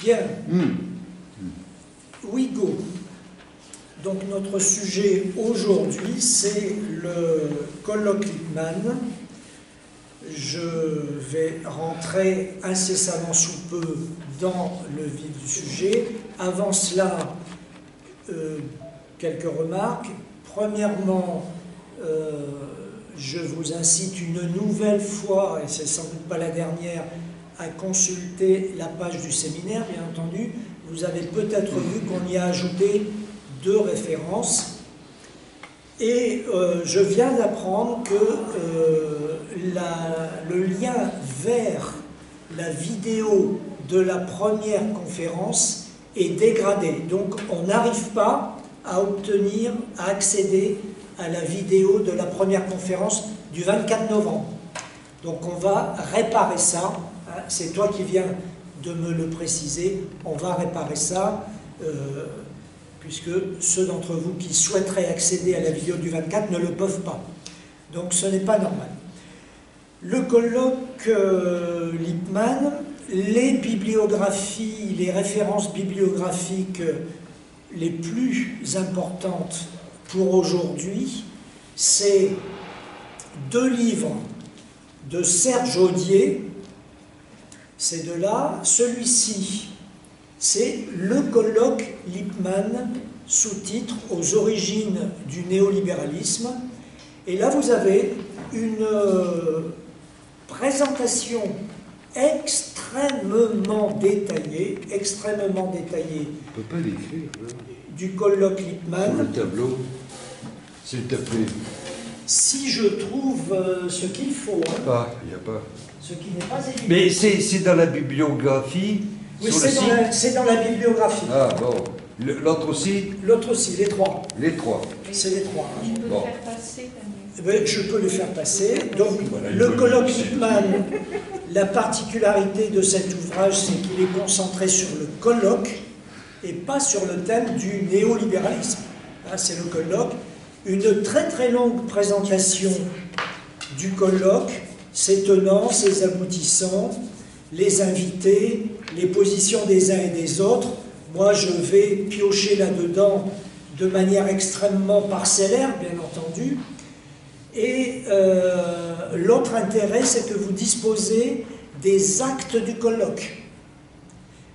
Bien. We go. Donc notre sujet aujourd'hui, c'est le colloque Lippmann. Je vais rentrer incessamment sous peu dans le vif du sujet. Avant cela, quelques remarques. Premièrement, je vous incite une nouvelle fois, et c'est sans doute pas la dernière, à consulter la page du séminaire, bien entendu. Vous avez peut-être vu qu'on y a ajouté 2 références. Et je viens d'apprendre que le lien vers la vidéo de la première conférence est dégradé. Donc on n'arrive pas à obtenir, à accéder à la vidéo de la première conférence du 24 novembre. Donc on va réparer ça. C'est toi qui viens de me le préciser. On va réparer ça. Puisque ceux d'entre vous qui souhaiteraient accéder à la vidéo du 24 ne le peuvent pas. Donc ce n'est pas normal. Le colloque Lippmann, les bibliographies, les références bibliographiques les plus importantes pour aujourd'hui, c'est 2 livres de Serge Audier, ces 2-là. Celui-ci, c'est le colloque Lippmann, sous-titre « Aux origines du néolibéralisme ». Et là, vous avez une présentation extrêmement détaillée, on peut pas l'écrire, du colloque Lippmann. sur le tableau, s'il te plaît. Si je trouve ce qu'il faut. Il n'y a pas. Ce qui n'est pas évident. Mais c'est dans la bibliographie. Oui, c'est dans la bibliographie. Ah bon. L'autre aussi? L'autre aussi, les 3. Les 3. C'est les 3. Tu peux le faire passer, Je peux le faire passer. Donc, le colloque Lippmann, la particularité de cet ouvrage, c'est qu'il est concentré sur le colloque et pas sur le thème du néolibéralisme. C'est le colloque. Une très longue présentation du colloque, ses tenants, ses aboutissants, les invités, les positions des uns et des autres. Moi, je vais piocher là-dedans de manière extrêmement parcellaire, bien entendu. Et l'autre intérêt, c'est que vous disposez des actes du colloque.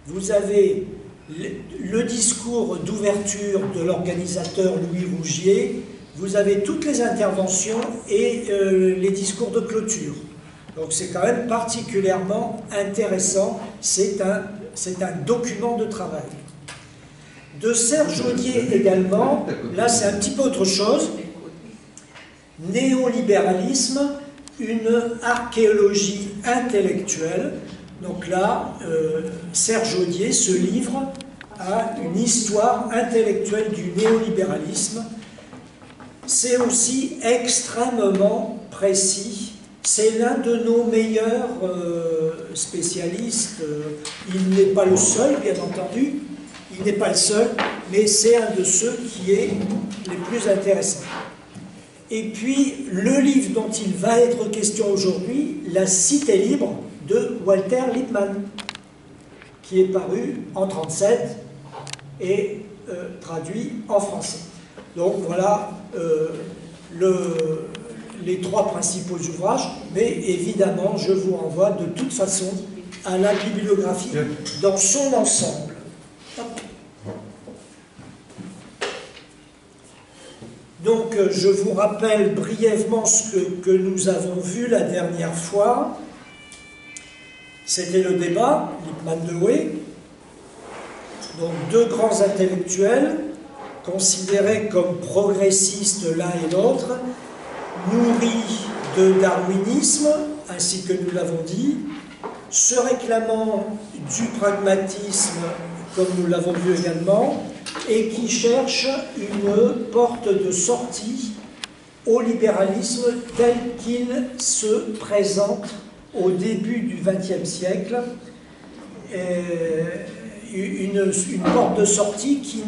Vous avez le discours d'ouverture de l'organisateur Louis Rougier, vous avez toutes les interventions et les discours de clôture. Donc c'est quand même particulièrement intéressant, c'est un document de travail. De Serge Audier également, là c'est un petit peu autre chose, néolibéralisme, une archéologie intellectuelle. Donc là, Serge Audier se livre à une histoire intellectuelle du néolibéralisme. C'est aussi extrêmement précis. C'est l'un de nos meilleurs spécialistes. Il n'est pas le seul, bien entendu. Il n'est pas le seul, mais c'est un de ceux qui est les plus intéressants. Et puis, le livre dont il va être question aujourd'hui, La Cité libre, de Walter Lippmann, qui est paru en 1937 et traduit en français. Donc voilà les 3 principaux ouvrages, mais évidemment, je vous renvoie de toute façon à la bibliographie dans son ensemble. Hop. Donc, je vous rappelle brièvement ce que nous avons vu la dernière fois. C'était le débat, Lippmann-Dewey. Donc, 2 grands intellectuels, considérés comme progressistes l'un et l'autre, nourris de darwinisme, ainsi que nous l'avons dit, se réclamant du pragmatisme, comme nous l'avons vu également, et qui cherchent une porte de sortie au libéralisme tel qu'il se présente au début du XXe siècle, une porte de sortie qui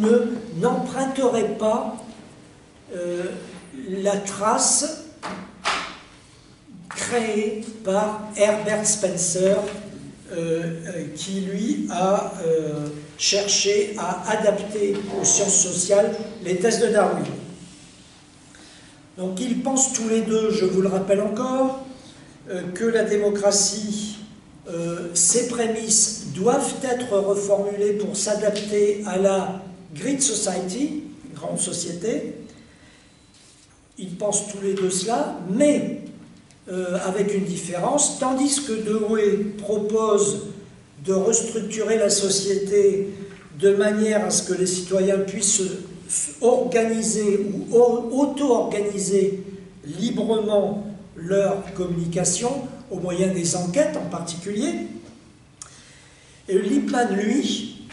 n'emprunterait pas la trace créée par Herbert Spencer qui lui a cherché à adapter aux sciences sociales les thèses de Darwin. Donc ils pensent tous les deux, je vous le rappelle encore, que la démocratie, ses prémices doivent être reformulées pour s'adapter à la Great Society, grande société. Ils pensent tous les deux cela, mais avec une différence, tandis que Dewey propose de restructurer la société de manière à ce que les citoyens puissent organiser ou auto-organiser librement leur communication, au moyen des enquêtes en particulier. Et Lippmann, lui,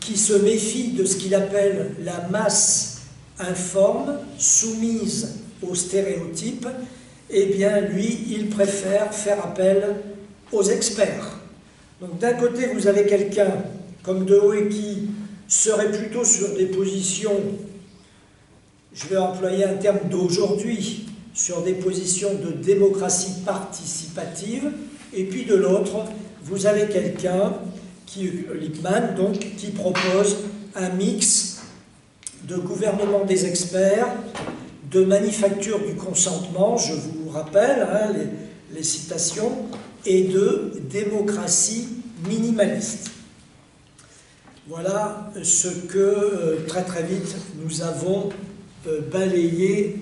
qui se méfie de ce qu'il appelle la masse informe, soumise aux stéréotypes, eh bien, lui, il préfère faire appel aux experts. Donc, d'un côté, vous avez quelqu'un comme Dewey qui serait plutôt sur des positions, je vais employer un terme d'aujourd'hui, sur des positions de démocratie participative, et puis de l'autre, vous avez quelqu'un, Lippmann, donc, qui propose un mix de gouvernement des experts, de manufacture du consentement, je vous rappelle hein, les citations, et de démocratie minimaliste. Voilà ce que très très vite nous avons balayé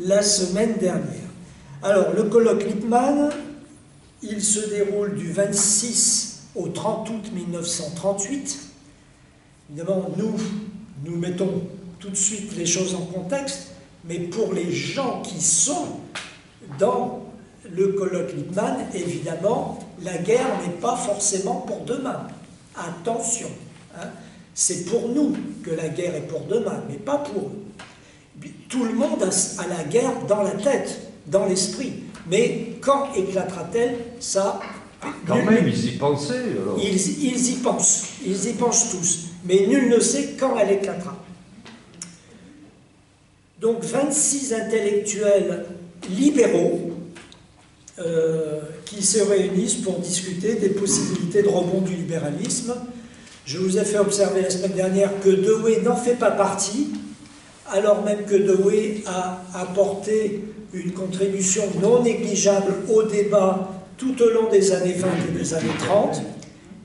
la semaine dernière. Alors, le colloque Lippmann, il se déroule du 26 au 30 août 1938. Évidemment, nous mettons tout de suite les choses en contexte, mais pour les gens qui sont dans le colloque Lippmann, évidemment, la guerre n'est pas forcément pour demain. Attention, hein, c'est pour nous que la guerre est pour demain, mais pas pour eux. Tout le monde a la guerre dans la tête, dans l'esprit. Mais quand éclatera-t-elle, ça... Quand même, ils y pensaient, alors. Ils y pensent tous. Mais nul ne sait quand elle éclatera. Donc 26 intellectuels libéraux qui se réunissent pour discuter des possibilités de rebond du libéralisme. Je vous ai fait observer la semaine dernière que Dewey n'en fait pas partie, alors même que Dewey a apporté une contribution non négligeable au débat tout au long des années 20 et des années 30,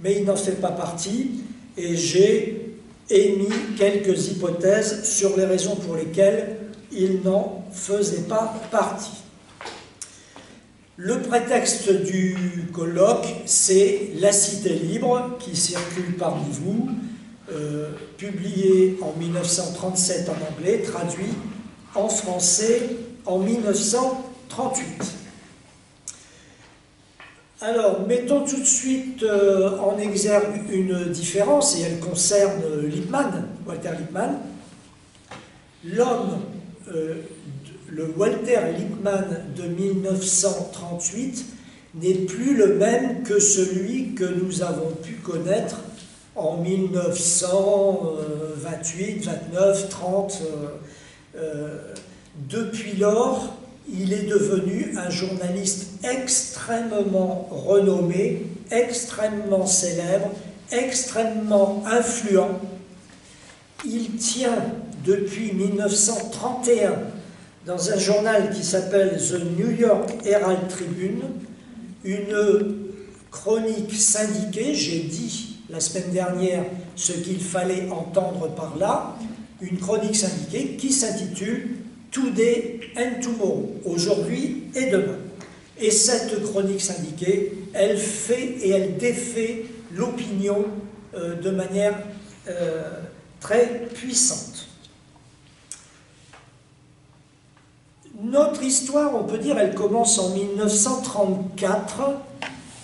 mais il n'en fait pas partie, et j'ai émis quelques hypothèses sur les raisons pour lesquelles il n'en faisait pas partie. Le prétexte du colloque, c'est La Cité libre, qui circule parmi vous, publié en 1937 en anglais, traduit en français en 1938. Alors, mettons tout de suite en exergue une différence, et elle concerne Lippmann, Walter Lippmann. L'homme, le Walter Lippmann de 1938 n'est plus le même que celui que nous avons pu connaître en 1928, 29, 30. Depuis lors, il est devenu un journaliste extrêmement renommé, extrêmement célèbre, extrêmement influent. Il tient depuis 1931 dans un journal qui s'appelle The New York Herald Tribune une chronique syndiquée, j'ai dit la semaine dernière ce qu'il fallait entendre par là, une chronique syndiquée qui s'intitule Today and Tomorrow, aujourd'hui et demain. Et cette chronique syndiquée, elle fait et elle défait l'opinion de manière très puissante. Notre histoire, on peut dire, elle commence en 1934.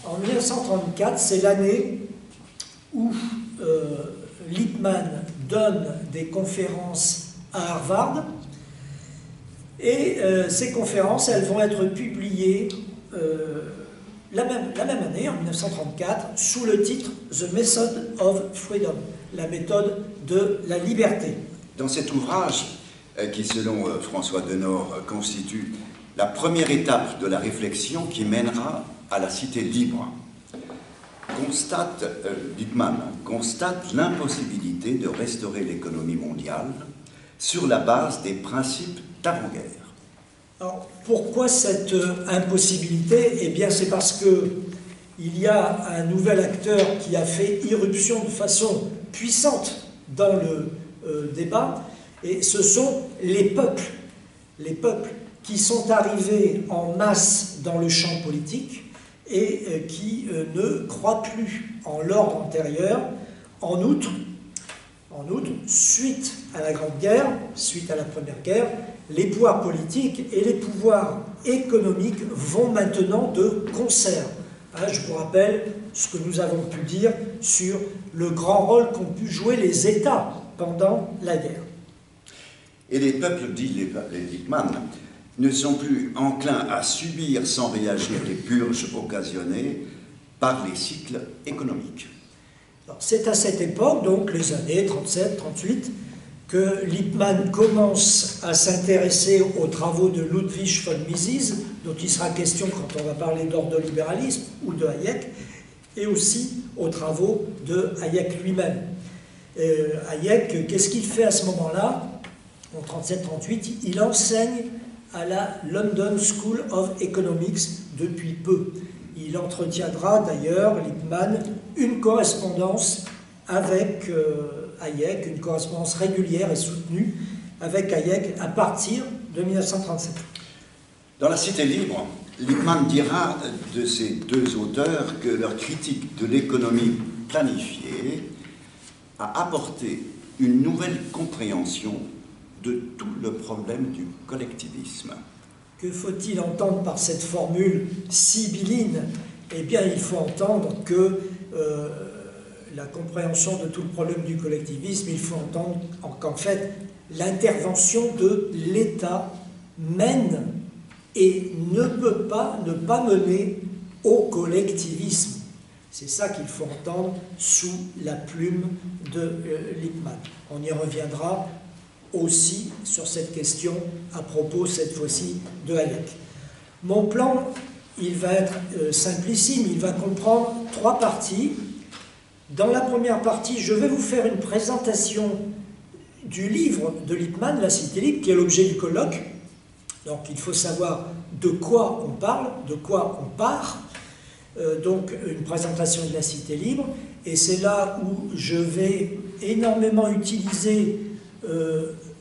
En 1934, c'est l'année où Lippmann donne des conférences à Harvard. Et ces conférences, elles vont être publiées la même année, en 1934, sous le titre « The Method of Freedom », la méthode de la liberté. Dans cet ouvrage, qui selon François Denord constitue la première étape de la réflexion qui mènera à la cité libre, Lippmann constate l'impossibilité de restaurer l'économie mondiale sur la base des principes d'avant-guerre. Alors, pourquoi cette impossibilité? Eh bien, c'est parce que il y a un nouvel acteur qui a fait irruption de façon puissante dans le débat, et ce sont les peuples. Les peuples qui sont arrivés en masse dans le champ politique et qui ne croient plus en l'ordre antérieur. En outre, suite à la Grande Guerre, suite à la Première Guerre, les pouvoirs politiques et les pouvoirs économiques vont maintenant de concert. Je vous rappelle ce que nous avons pu dire sur le grand rôle qu'ont pu jouer les États pendant la guerre. Et les peuples, dit Lippmann, ne sont plus enclins à subir sans réagir les purges occasionnées par les cycles économiques. C'est à cette époque, donc les années 37-38, que Lippmann commence à s'intéresser aux travaux de Ludwig von Mises, dont il sera question quand on va parler d'ordolibéralisme, ou de Hayek, et aussi aux travaux de Hayek lui-même. Hayek, qu'est-ce qu'il fait à ce moment-là? En 37-38, il enseigne à la London School of Economics depuis peu. Il entretiendra d'ailleurs, Lippmann, une correspondance avec Hayek, une correspondance régulière et soutenue avec Hayek à partir de 1937. Dans La Cité libre, Lippmann dira de ces deux auteurs que leur critique de l'économie planifiée a apporté une nouvelle compréhension de tout le problème du collectivisme. Que faut-il entendre par cette formule sibylline? Eh bien, il faut entendre que la compréhension de tout le problème du collectivisme, il faut entendre qu'en fait, l'intervention de l'État mène et ne peut pas ne pas mener au collectivisme. C'est ça qu'il faut entendre sous la plume de Lippmann. On y reviendra aussi sur cette question à propos, cette fois-ci, de Hayek. Mon plan, il va être simplissime, il va comprendre trois parties. Dans la première partie, je vais vous faire une présentation du livre de Lippmann, La Cité libre, qui est l'objet du colloque. Donc il faut savoir de quoi on parle, de quoi on part. Donc une présentation de La Cité libre, et c'est là où je vais énormément utiliser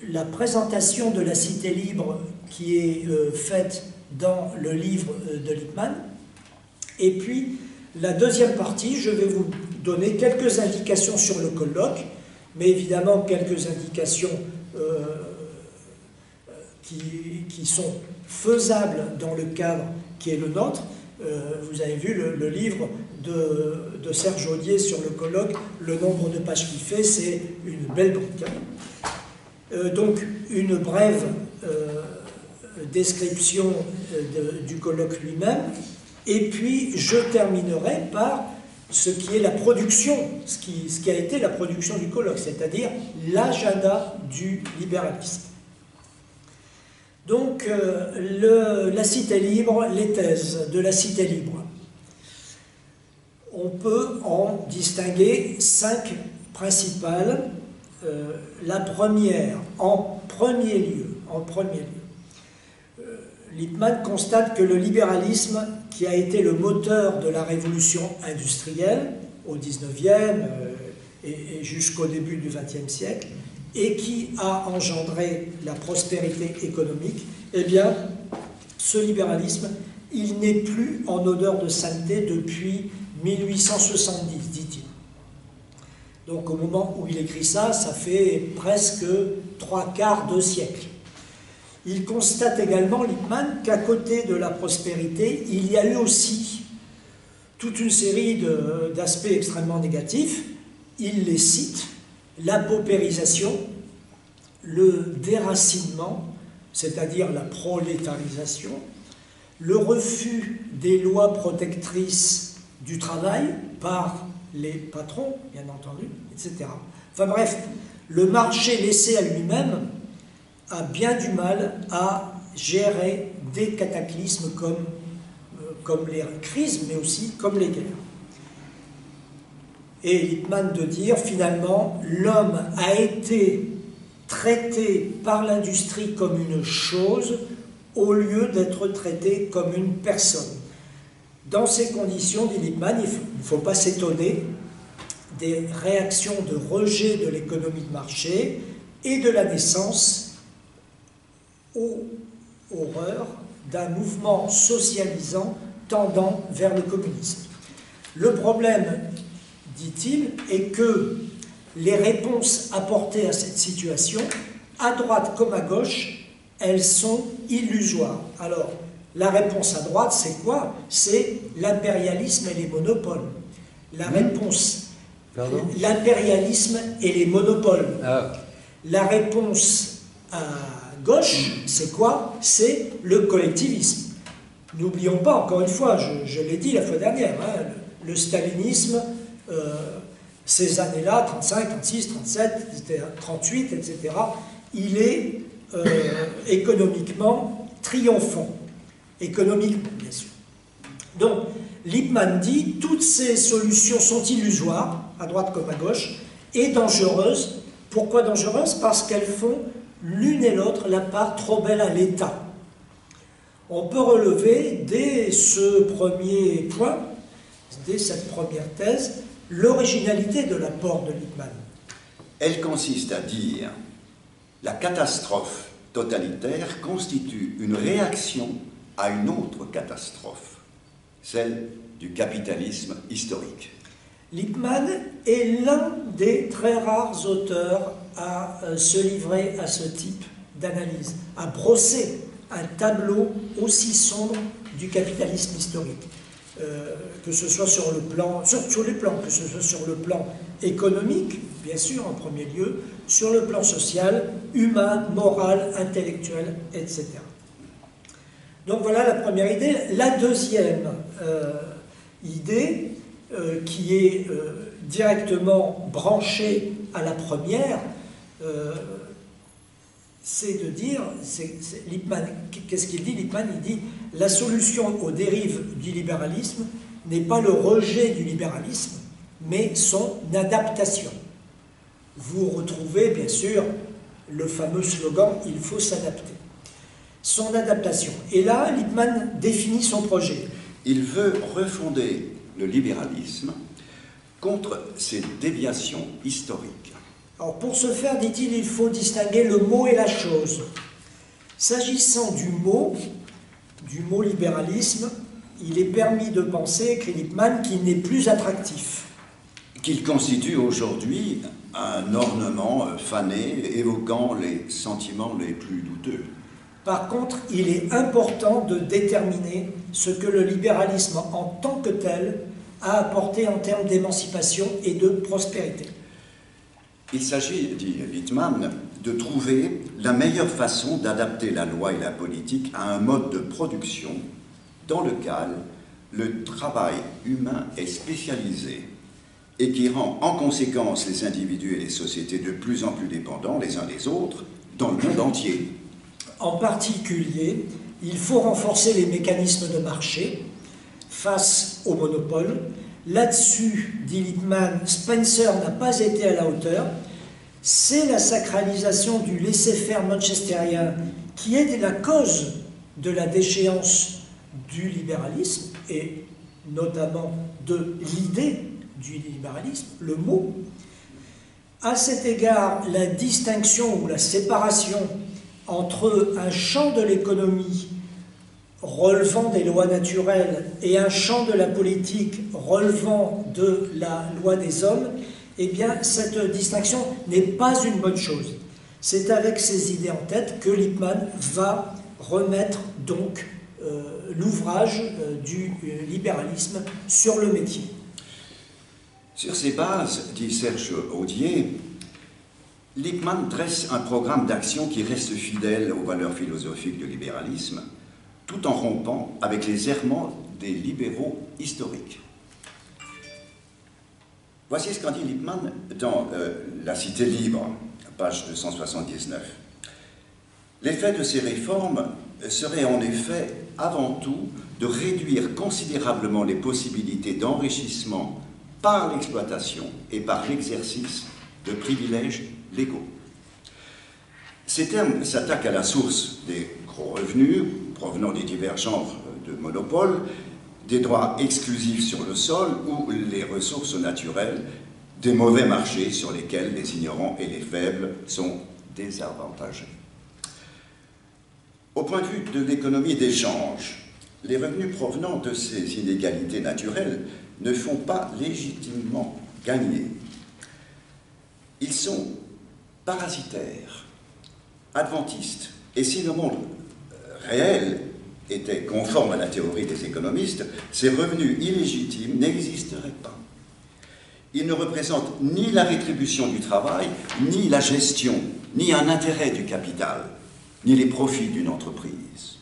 la présentation de La Cité libre qui est faite dans le livre de Lippmann. Et puis, la deuxième partie, je vais vous donner quelques indications sur le colloque, mais évidemment quelques indications qui sont faisables dans le cadre qui est le nôtre. Vous avez vu le livre de Serge Audier sur le colloque, le nombre de pages qu'il fait, c'est une belle brique. Donc, une brève description du colloque lui-même, et puis je terminerai par ce qui est la production, ce qui a été la production du colloque, c'est-à-dire l'agenda du libéralisme. Donc, la Cité libre, les thèses de La Cité libre. On peut en distinguer 5 principales. La première, en premier lieu, Lippmann constate que le libéralisme, qui a été le moteur de la révolution industrielle au XIXe et jusqu'au début du XXe siècle, et qui a engendré la prospérité économique, eh bien, ce libéralisme, il n'est plus en odeur de sainteté depuis 1870, dit-il. Donc au moment où il écrit ça, ça fait presque 3/4 de siècle. Il constate également, Lippmann, qu'à côté de la prospérité, il y a eu aussi toute une série d'aspects extrêmement négatifs. Il les cite: la paupérisation, le déracinement, c'est-à-dire la prolétarisation, le refus des lois protectrices du travail par les patrons, bien entendu, etc. Enfin bref, le marché laissé à lui-même a bien du mal à gérer des cataclysmes comme les crises, mais aussi comme les guerres. Et Lippmann de dire, finalement, l'homme a été traité par l'industrie comme une chose au lieu d'être traité comme une personne. Dans ces conditions, dit Lippmann, il ne faut pas s'étonner des réactions de rejet de l'économie de marché et de la naissance aux horreurs d'un mouvement socialisant tendant vers le communisme. Le problème, dit-il, est que les réponses apportées à cette situation, à droite comme à gauche, elles sont illusoires. Alors, la réponse à droite, c'est quoi? C'est l'impérialisme et les monopoles. La réponse, l'impérialisme et les monopoles. Ah. La réponse à gauche, c'est quoi? C'est le collectivisme. N'oublions pas, encore une fois, je l'ai dit la fois dernière, hein, le stalinisme, ces années-là, 35, 36, 37, 38, etc., il est économiquement triomphant. Économiquement, bien sûr. Donc, Lippmann dit, toutes ces solutions sont illusoires, à droite comme à gauche, et dangereuses. Pourquoi dangereuses? Parce qu'elles font l'une et l'autre la part trop belle à l'État. On peut relever dès ce premier point, dès cette première thèse, l'originalité de l'apport de Lippmann. Elle consiste à dire la catastrophe totalitaire constitue une réaction à une autre catastrophe, celle du capitalisme historique. Lippmann est l'un des très rares auteurs à se livrer à ce type d'analyse, à brosser un tableau aussi sombre du capitalisme historique. Que ce soit sur le plan, sur tous les plans, que ce soit sur le plan économique, bien sûr, en premier lieu, sur le plan social, humain, moral, intellectuel, etc. Donc voilà la première idée. La deuxième idée, qui est directement branchée à la première, c'est de dire, Lippmann, qu'est-ce qu'il dit Lippmann? Il dit, la solution aux dérives du libéralisme n'est pas le rejet du libéralisme, mais son adaptation. Vous retrouvez, bien sûr, le fameux slogan « il faut s'adapter ». Son adaptation. Et là, Lippmann définit son projet. Il veut refonder le libéralisme contre ses déviations historiques. Alors, pour ce faire, dit-il, il faut distinguer le mot et la chose. S'agissant du mot libéralisme, il est permis de penser, écrit Lippmann, qu'il n'est plus attractif. Qu'il constitue aujourd'hui un ornement fané, évoquant les sentiments les plus douteux. Par contre, il est important de déterminer ce que le libéralisme en tant que tel a apporté en termes d'émancipation et de prospérité. Il s'agit, dit Lippmann, de trouver la meilleure façon d'adapter la loi et la politique à un mode de production dans lequel le travail humain est spécialisé et qui rend en conséquence les individus et les sociétés de plus en plus dépendants les uns des autres dans le monde entier. En particulier, il faut renforcer les mécanismes de marché face au monopole. Là-dessus, dit Lippmann, Spencer n'a pas été à la hauteur. C'est la sacralisation du laisser-faire manchestérien qui est la cause de la déchéance du libéralisme et notamment de l'idée du libéralisme, le mot. À cet égard, la distinction ou la séparation entre un champ de l'économie relevant des lois naturelles et un champ de la politique relevant de la loi des hommes, eh bien, cette distinction n'est pas une bonne chose. C'est avec ces idées en tête que Lippmann va remettre donc l'ouvrage du libéralisme sur le métier. Sur ces bases, dit Serge Audier, Lippmann dresse un programme d'action qui reste fidèle aux valeurs philosophiques du libéralisme, tout en rompant avec les errements des libéraux historiques. Voici ce qu'en dit Lippmann dans La Cité libre, page 279. L'effet de ces réformes serait en effet avant tout de réduire considérablement les possibilités d'enrichissement par l'exploitation et par l'exercice de privilèges légaux. Ces termes s'attaquent à la source des gros revenus provenant des divers genres de monopoles, des droits exclusifs sur le sol ou les ressources naturelles, des mauvais marchés sur lesquels les ignorants et les faibles sont désavantagés. Au point de vue de l'économie d'échange, les revenus provenant de ces inégalités naturelles ne font pas légitimement gagner. Ils sont parasitaires, adventistes. Et si le monde réel était conforme à la théorie des économistes, ces revenus illégitimes n'existeraient pas. Ils ne représentent ni la rétribution du travail, ni la gestion, ni un intérêt du capital, ni les profits d'une entreprise,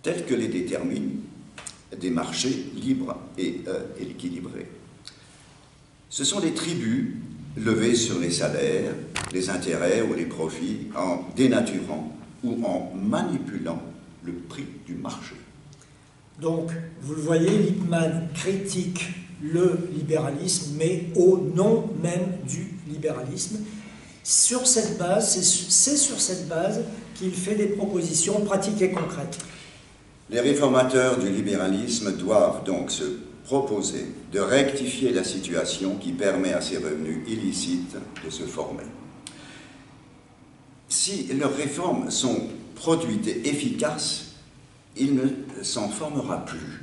tels que les déterminent des marchés libres et équilibrés. Ce sont des tributs levés sur les salaires, les intérêts ou les profits en dénaturant ou en manipulant le prix du marché. Donc, vous le voyez, Lippmann critique le libéralisme, mais au nom même du libéralisme. Sur cette base, c'est sur cette base qu'il fait des propositions pratiques et concrètes. Les réformateurs du libéralisme doivent donc se proposer de rectifier la situation qui permet à ces revenus illicites de se former. Si leurs réformes sont produites et efficaces, il ne s'en formera plus.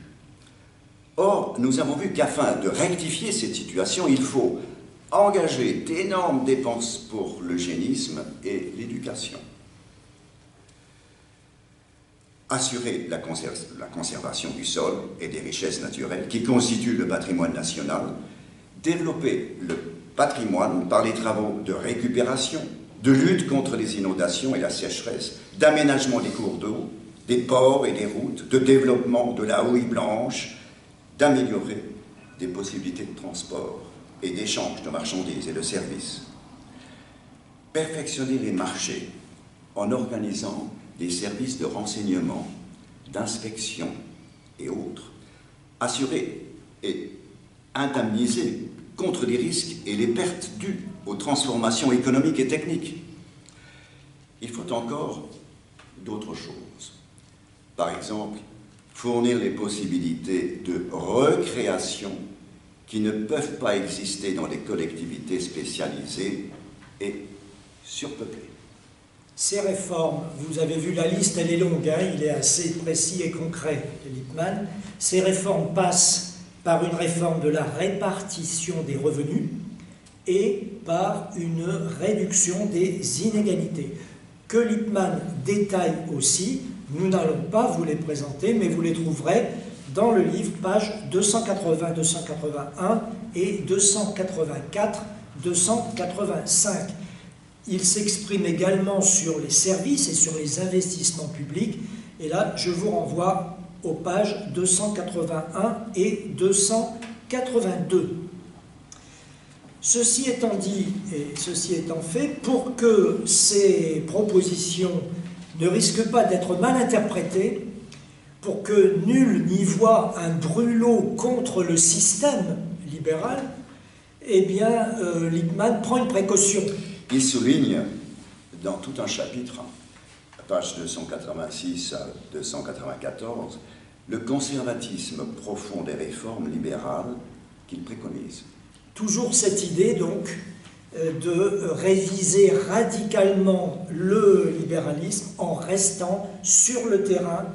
Or, nous avons vu qu'afin de rectifier cette situation, il faut engager d'énormes dépenses pour l'eugénisme et l'éducation, assurer la conservation du sol et des richesses naturelles qui constituent le patrimoine national, développer le patrimoine par les travaux de récupération, de lutte contre les inondations et la sécheresse, d'aménagement des cours d'eau, des ports et des routes, de développement de la houille blanche, d'améliorer des possibilités de transport et d'échange de marchandises et de services. Perfectionner les marchés en organisant des services de renseignement, d'inspection et autres. Assurer et indemniser contre les risques et les pertes dues aux transformations économiques et techniques. Il faut encore d'autres choses. Par exemple, fournir les possibilités de recréation qui ne peuvent pas exister dans les collectivités spécialisées et surpeuplées. Ces réformes, vous avez vu la liste, elle est longue, hein, il est assez précis et concret, Lippmann. Ces réformes passent par une réforme de la répartition des revenus et par une réduction des inégalités, que Lippmann détaille aussi. Nous n'allons pas vous les présenter, mais vous les trouverez dans le livre, pages 280, 281 et 284, 285. Il s'exprime également sur les services et sur les investissements publics. Et là, je vous renvoie aux pages 281 et 282. Ceci étant dit et ceci étant fait, pour que ces propositions ne risquent pas d'être mal interprétées, pour que nul n'y voie un brûlot contre le système libéral, eh bien, Lippmann prend une précaution. Il souligne dans tout un chapitre, à page 286 à 294, le conservatisme profond des réformes libérales qu'il préconise. Toujours cette idée, donc, de réviser radicalement le libéralisme en restant sur le terrain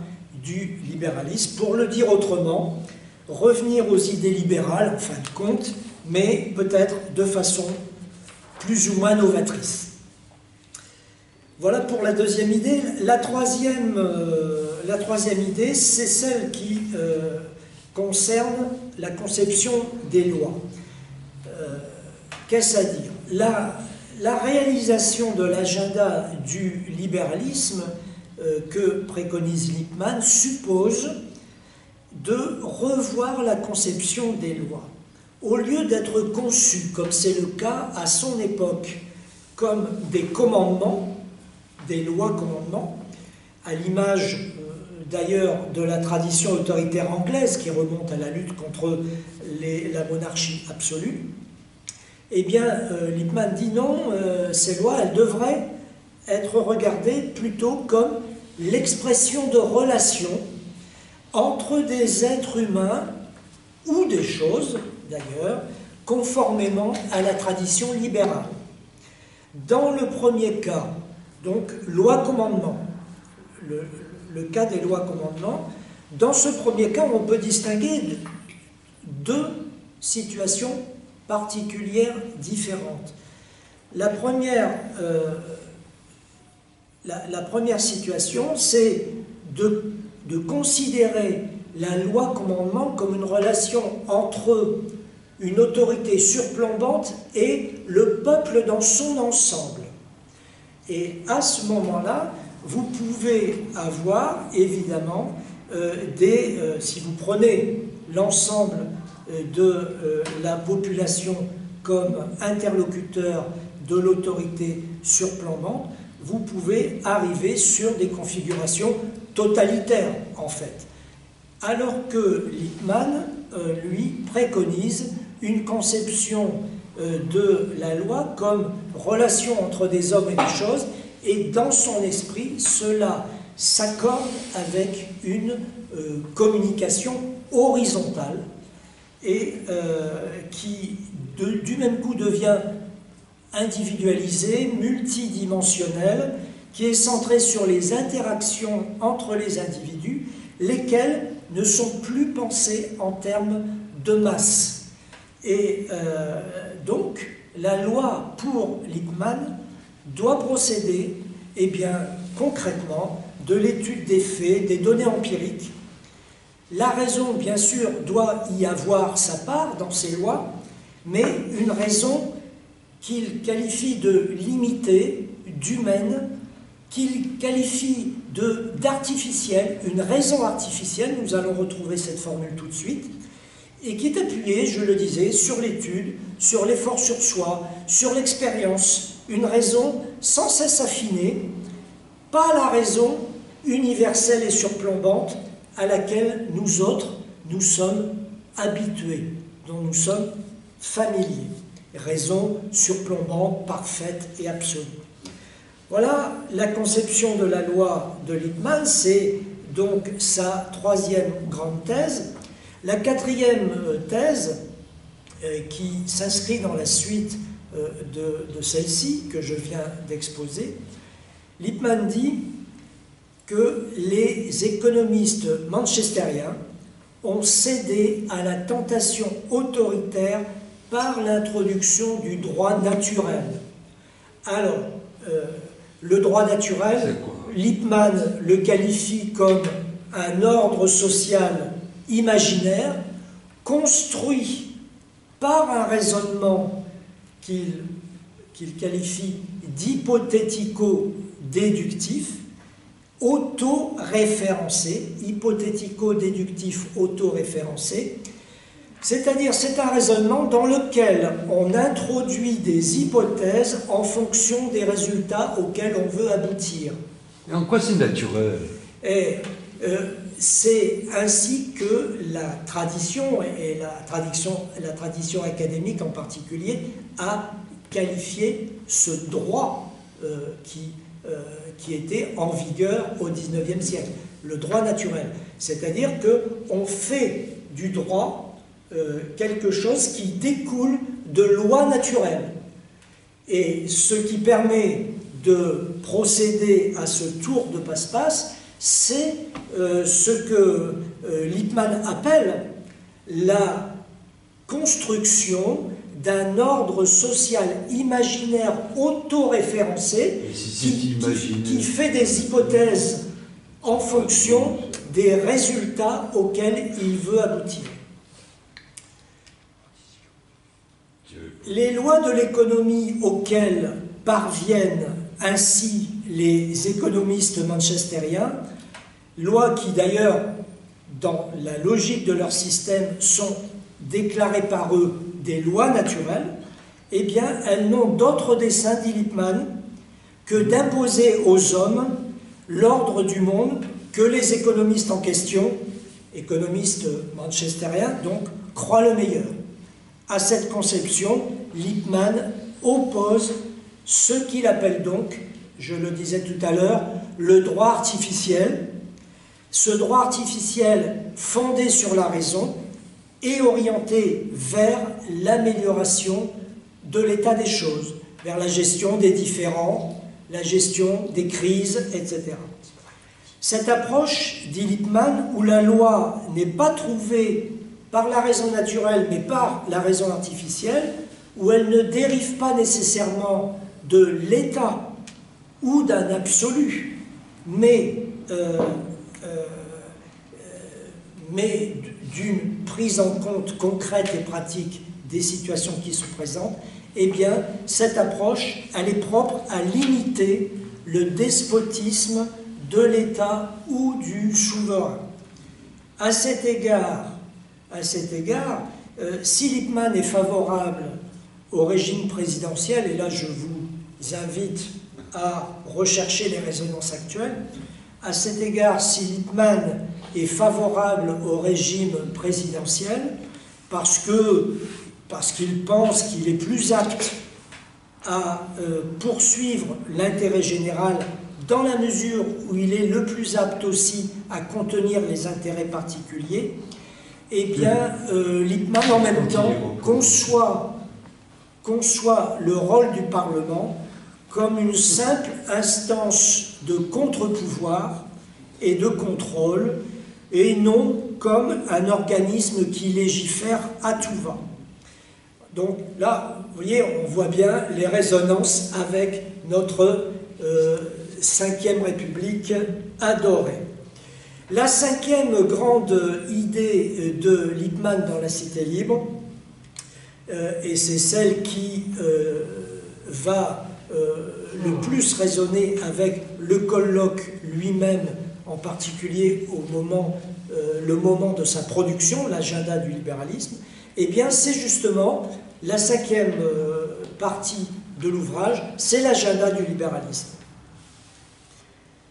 du libéralisme. Pour le dire autrement, revenir aux idées libérales, en fin de compte, mais peut-être de façon plus ou moins novatrice. Voilà pour la deuxième idée. La troisième idée, c'est celle qui concerne la conception des lois. Qu'est-ce à dire? La réalisation de l'agenda du libéralisme que préconise Lippmann suppose de revoir la conception des lois. Au lieu d'être conçues, comme c'est le cas à son époque, comme des commandements, des lois commandements, à l'image d'ailleurs de la tradition autoritaire anglaise qui remonte à la lutte contre la monarchie absolue, eh bien, Lippmann dit non, ces lois, elles devraient être regardées plutôt comme l'expression de relations entre des êtres humains ou des choses, d'ailleurs, conformément à la tradition libérale. Dans le premier cas, donc loi-commandement, le cas des lois-commandements, dans ce premier cas, on peut distinguer deux situations particulières différentes. La première situation, c'est de considérer la loi-commandement comme une relation entre une autorité surplombante et le peuple dans son ensemble. Et à ce moment-là, vous pouvez avoir, évidemment, si vous prenez l'ensemble de la population comme interlocuteur de l'autorité surplombante, vous pouvez arriver sur des configurations totalitaires, en fait. Alors que Lippmann, lui, préconise une conception de la loi comme relation entre des hommes et des choses, et dans son esprit, cela s'accorde avec une communication horizontale et qui, du même coup, devient individualisée, multidimensionnelle, qui est centrée sur les interactions entre les individus, lesquelles ne sont plus pensées en termes de masse. Et donc, la loi pour Lippmann doit procéder, eh bien, concrètement, de l'étude des faits, des données empiriques. La raison, bien sûr, doit y avoir sa part dans ces lois, mais une raison qu'il qualifie de limitée, d'humaine, qu'il qualifie d'artificielle, une raison artificielle, nous allons retrouver cette formule tout de suite, et qui est appuyée, je le disais, sur l'étude, sur l'effort sur soi, sur l'expérience, une raison sans cesse affinée, pas la raison universelle et surplombante à laquelle nous autres, nous sommes habitués, dont nous sommes familiers. Raison surplombante, parfaite et absolue. Voilà la conception de la loi de Lippmann, c'est donc sa troisième grande thèse. La quatrième thèse, qui s'inscrit dans la suite de celle-ci, que je viens d'exposer, Lippmann dit que les économistes manchestériens ont cédé à la tentation autoritaire par l'introduction du droit naturel. Alors, le droit naturel, Lippmann le qualifie comme un ordre social imaginaire construit par un raisonnement qu'il qualifie d'hypothético-déductif, auto-référencé, hypothético-déductif auto-référencé, c'est-à-dire c'est un raisonnement dans lequel on introduit des hypothèses en fonction des résultats auxquels on veut aboutir. Et en quoi c'est naturel? Et c'est ainsi que la tradition, et la tradition académique en particulier, a qualifié ce droit qui était en vigueur au XIXe siècle, le droit naturel. C'est-à-dire qu'on fait du droit quelque chose qui découle de lois naturelles. Et ce qui permet de procéder à ce tour de passe-passe, c'est ce que Lippmann appelle la construction d'un ordre social imaginaire auto-référencé qui fait des hypothèses en fonction des résultats auxquels il veut aboutir. Les lois de l'économie auxquelles parviennent ainsi les économistes manchestériens, lois qui d'ailleurs, dans la logique de leur système, sont déclarées par eux des lois naturelles, eh bien, elles n'ont d'autre dessein, dit Lippmann, que d'imposer aux hommes l'ordre du monde que les économistes en question, économistes manchestériens donc, croient le meilleur. À cette conception, Lippmann oppose ce qu'il appelle donc, je le disais tout à l'heure, le droit artificiel, ce droit artificiel fondé sur la raison et orienté vers l'amélioration de l'état des choses, vers la gestion des différends, la gestion des crises, etc. Cette approche, dit Lippmann, où la loi n'est pas trouvée par la raison naturelle, mais par la raison artificielle, où elle ne dérive pas nécessairement de l'état ou d'un absolu, mais d'une prise en compte concrète et pratique des situations qui se présentent, eh bien, cette approche, elle est propre à limiter le despotisme de l'État ou du souverain. À cet égard, si Lippmann est favorable au régime présidentiel, et là je vous invite à rechercher les résonances actuelles, à cet égard, si Lippmann est favorable au régime présidentiel, parce qu'il pense qu'il est plus apte à poursuivre l'intérêt général dans la mesure où il est le plus apte aussi à contenir les intérêts particuliers, eh bien, Lippmann, en même temps, conçoit le rôle du Parlement comme une simple instance de contre-pouvoir et de contrôle, et non comme un organisme qui légifère à tout va. Donc là, vous voyez, on voit bien les résonances avec notre Cinquième République adorée. La cinquième grande idée de Lippmann dans La Cité libre, et c'est celle qui va le plus résonner avec le colloque lui-même, en particulier le moment de sa production, l'agenda du libéralisme, eh bien c'est justement la cinquième partie de l'ouvrage, c'est l'agenda du libéralisme.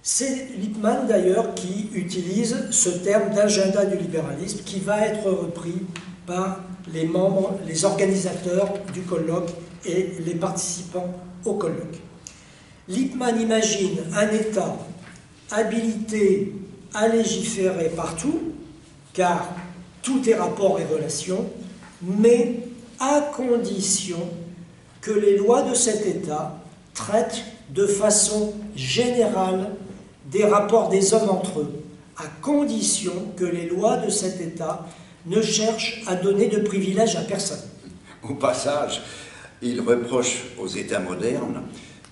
C'est Lippmann d'ailleurs qui utilise ce terme d'agenda du libéralisme qui va être repris par les membres, les organisateurs du colloque et les participants au colloque. Lippmann imagine un État habilité à légiférer partout, car tout est rapport et relation, mais à condition que les lois de cet État traitent de façon générale des rapports des hommes entre eux, à condition que les lois de cet État ne cherchent à donner de privilèges à personne. Au passage, il reproche aux États modernes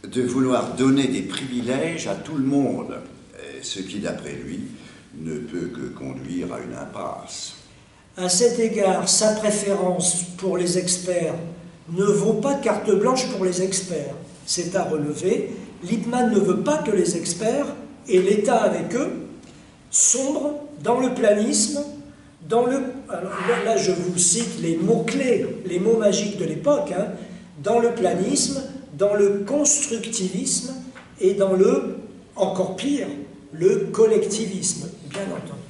de vouloir donner des privilèges à tout le monde, ce qui, d'après lui, ne peut que conduire à une impasse. À cet égard, sa préférence pour les experts ne vaut pas carte blanche pour les experts. C'est à relever. Lippmann ne veut pas que les experts, et l'État avec eux, sombrent dans le planisme, alors là je vous cite les mots-clés, les mots magiques de l'époque, hein, dans le planisme, dans le constructivisme et dans le, encore pire, le collectivisme, bien entendu.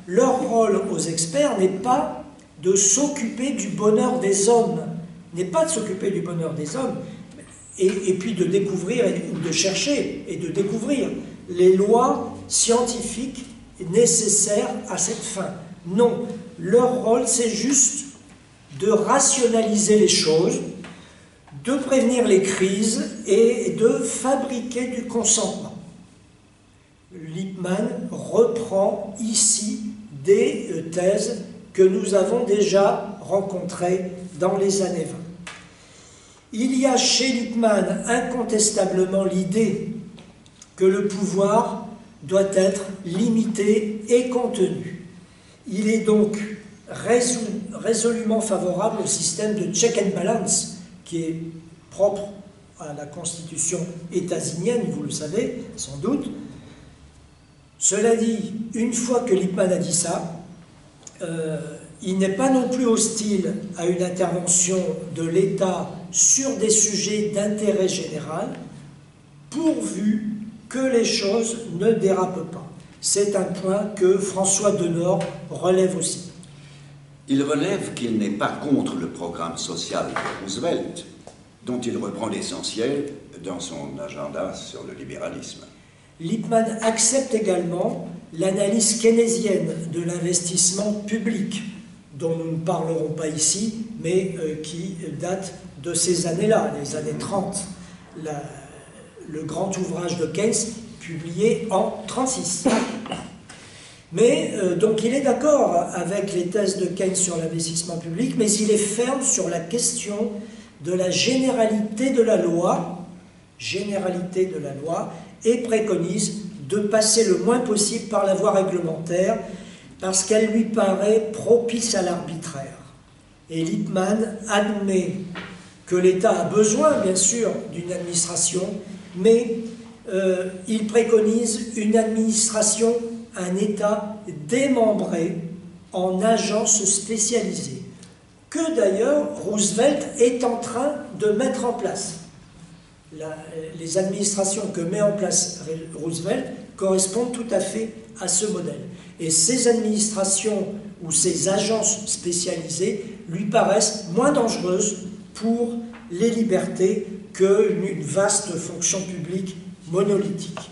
Leur rôle aux experts n'est pas de s'occuper du bonheur des hommes, et puis de découvrir, ou de chercher et de découvrir les lois scientifiques nécessaires à cette fin. Non, leur rôle c'est juste de rationaliser les choses, de prévenir les crises et de fabriquer du consentement. Lippmann reprend ici des thèses que nous avons déjà rencontrées dans les années 20. Il y a chez Lippmann incontestablement l'idée que le pouvoir doit être limité et contenu. Il est donc résolument favorable au système de check and balance qui est propre à la constitution états-unienne, vous le savez sans doute. Cela dit, une fois que Lippmann a dit ça, il n'est pas non plus hostile à une intervention de l'État sur des sujets d'intérêt général, pourvu que les choses ne dérapent pas. C'est un point que François Denord relève aussi. Il relève qu'il n'est pas contre le programme social de Roosevelt, dont il reprend l'essentiel dans son agenda sur le libéralisme. Lippmann accepte également l'analyse keynésienne de l'investissement public, dont nous ne parlerons pas ici, mais qui date de ces années-là, les années 30. Le grand ouvrage de Keynes, publié en 1936. Mais, donc il est d'accord avec les thèses de Keynes sur l'investissement public, mais il est ferme sur la question de la généralité de la loi, et préconise de passer le moins possible par la voie réglementaire, parce qu'elle lui paraît propice à l'arbitraire. Et Lippmann admet que l'État a besoin, bien sûr, d'une administration, mais il préconise une administration, un État démembré en agences spécialisées, que d'ailleurs Roosevelt est en train de mettre en place. Les administrations que met en place Roosevelt correspondent tout à fait à ce modèle. Et ces administrations ou ces agences spécialisées lui paraissent moins dangereuses pour les libertés qu'une vaste fonction publique monolithique.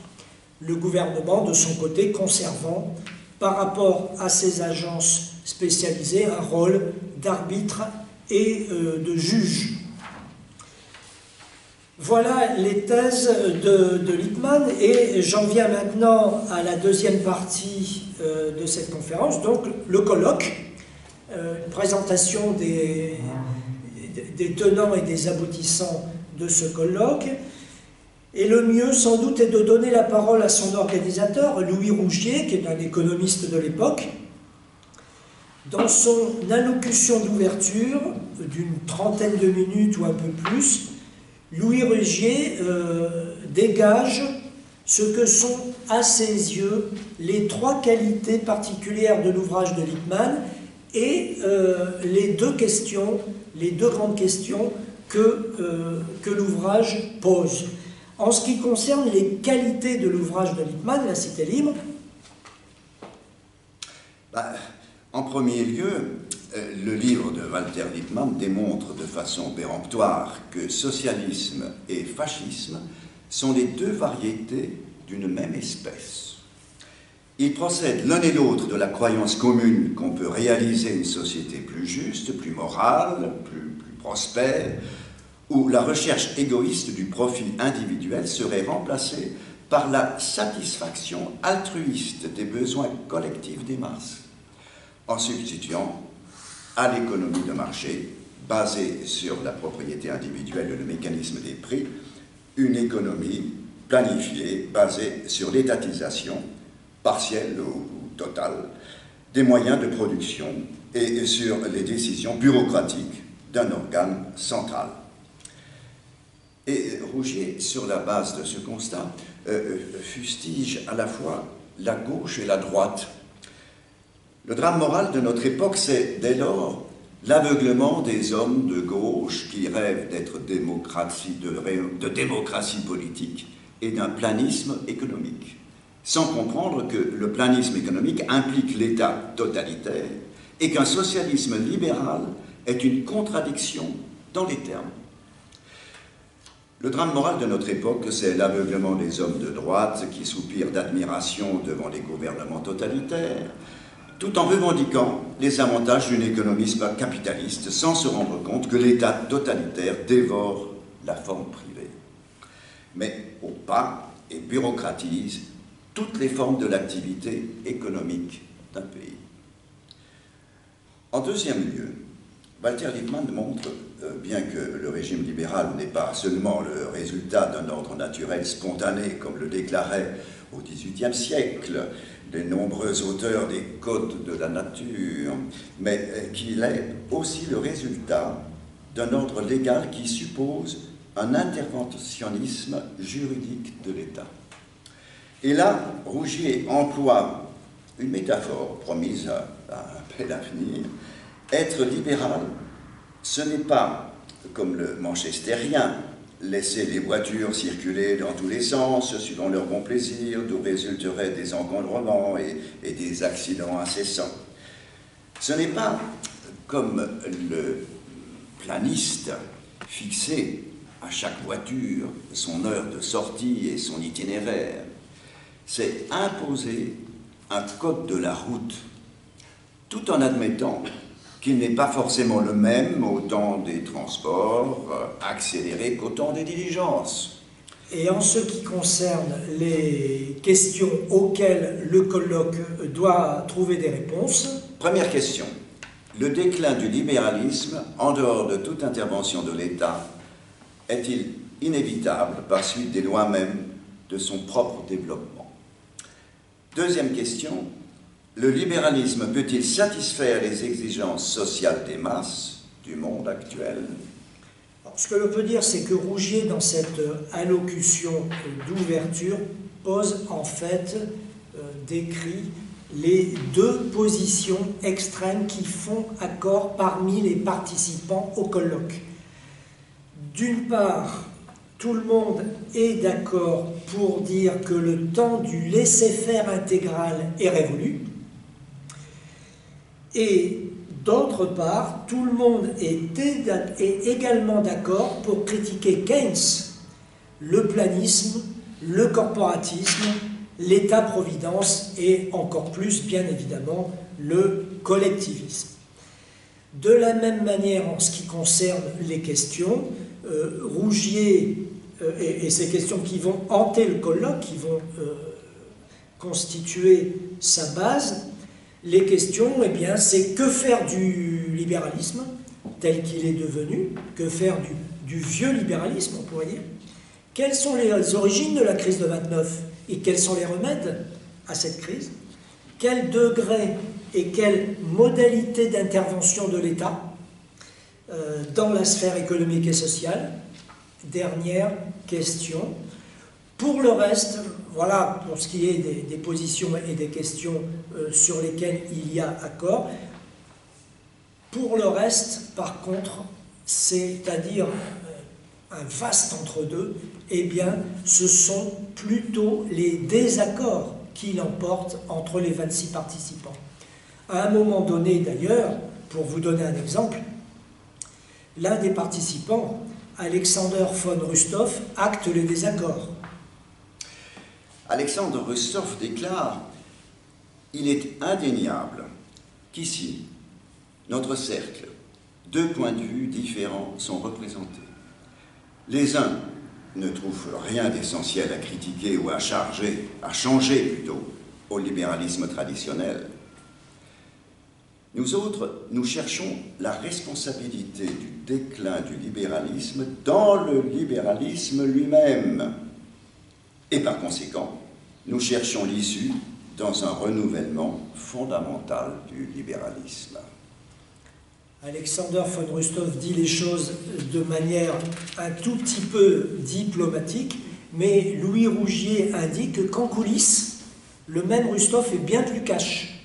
Le gouvernement, de son côté, conservant, par rapport à ces agences spécialisées, un rôle d'arbitre et de juge. Voilà les thèses de Lippmann, et j'en viens maintenant à la deuxième partie de cette conférence, donc le colloque, une présentation des tenants et des aboutissants de ce colloque. Et le mieux, sans doute, est de donner la parole à son organisateur, Louis Rougier, qui est un économiste de l'époque. Dans son allocution d'ouverture, d'une trentaine de minutes ou un peu plus, Louis Rougier dégage ce que sont, à ses yeux, les trois qualités particulières de l'ouvrage de Lippmann et les deux grandes questions que l'ouvrage pose. En ce qui concerne les qualités de l'ouvrage de Lippmann, La Cité libre, en premier lieu, le livre de Walter Lippmann démontre de façon péremptoire que socialisme et fascisme sont les deux variétés d'une même espèce. Ils procèdent l'un et l'autre de la croyance commune qu'on peut réaliser une société plus juste, plus morale, plus prospère, où la recherche égoïste du profit individuel serait remplacée par la satisfaction altruiste des besoins collectifs des masses, en substituant à l'économie de marché, basée sur la propriété individuelle et le mécanisme des prix, une économie planifiée, basée sur l'étatisation partielle ou totale des moyens de production et sur les décisions bureaucratiques d'un organe central. Et Rougier, sur la base de ce constat, fustige à la fois la gauche et la droite. Le drame moral de notre époque, c'est dès lors l'aveuglement des hommes de gauche qui rêvent d'être de démocratie politique et d'un planisme économique, sans comprendre que le planisme économique implique l'État totalitaire et qu'un socialisme libéral est une contradiction dans les termes. Le drame moral de notre époque, c'est l'aveuglement des hommes de droite qui soupirent d'admiration devant les gouvernements totalitaires, tout en revendiquant les avantages d'une économie capitaliste, sans se rendre compte que l'État totalitaire dévore la forme privée, mais au pas et bureaucratise toutes les formes de l'activité économique d'un pays. En deuxième lieu, Walter Lippmann montre, bien que le régime libéral n'est pas seulement le résultat d'un ordre naturel spontané, comme le déclaraient au XVIIIe siècle les nombreux auteurs des codes de la nature, mais qu'il est aussi le résultat d'un ordre légal qui suppose un interventionnisme juridique de l'État. Et là, Rougier emploie une métaphore promise à un bel avenir. Être libéral, ce n'est pas, comme le manchestérien, laisser les voitures circuler dans tous les sens, suivant leur bon plaisir, d'où résulteraient des encombrements et des accidents incessants. Ce n'est pas comme le planiste fixer à chaque voiture son heure de sortie et son itinéraire. C'est imposer un code de la route, tout en admettant qu'il n'est pas forcément le même au temps des transports accélérés qu'au temps des diligences. Et en ce qui concerne les questions auxquelles le colloque doit trouver des réponses. Première question. Le déclin du libéralisme, en dehors de toute intervention de l'État, est-il inévitable par suite des lois mêmes de son propre développement? Deuxième question. Le libéralisme peut-il satisfaire les exigences sociales des masses du monde actuel? Alors, ce que l'on peut dire, c'est que Rougier, dans cette allocution d'ouverture, pose en fait, décrit les deux positions extrêmes qui font accord parmi les participants au colloque. D'une part, tout le monde est d'accord pour dire que le temps du laisser-faire intégral est révolu. Et d'autre part, tout le monde est également d'accord pour critiquer Keynes, le planisme, le corporatisme, l'État-providence et encore plus, bien évidemment, le collectivisme. De la même manière, en ce qui concerne les questions, Rougier et ces questions qui vont hanter le colloque, qui vont constituer sa base, les questions, eh bien, c'est que faire du libéralisme tel qu'il est devenu, que faire du vieux libéralisme, on pourrait dire, quelles sont les origines de la crise de 29 et quels sont les remèdes à cette crise, quel degré et quelle modalité d'intervention de l'État dans la sphère économique et sociale. Dernière question. Pour le reste, voilà pour ce qui est des positions et des questions sur lesquelles il y a accord. Pour le reste, par contre, c'est-à-dire un vaste entre-deux, eh bien, ce sont plutôt les désaccords qui l'emportent entre les 26 participants. À un moment donné, d'ailleurs, pour vous donner un exemple, l'un des participants, Alexander von Rusthoff, acte les désaccords. Alexandre Rusthoff déclare « Il est indéniable qu'ici, notre cercle, deux points de vue différents sont représentés. Les uns ne trouvent rien d'essentiel à critiquer ou à changer plutôt au libéralisme traditionnel. Nous autres, nous cherchons la responsabilité du déclin du libéralisme dans le libéralisme lui-même. Et par conséquent, nous cherchons l'issue dans un renouvellement fondamental du libéralisme. » Alexander von Rusthoff dit les choses de manière un tout petit peu diplomatique, mais Louis Rougier indique qu'en coulisses, le même Rusthoff est bien plus cash.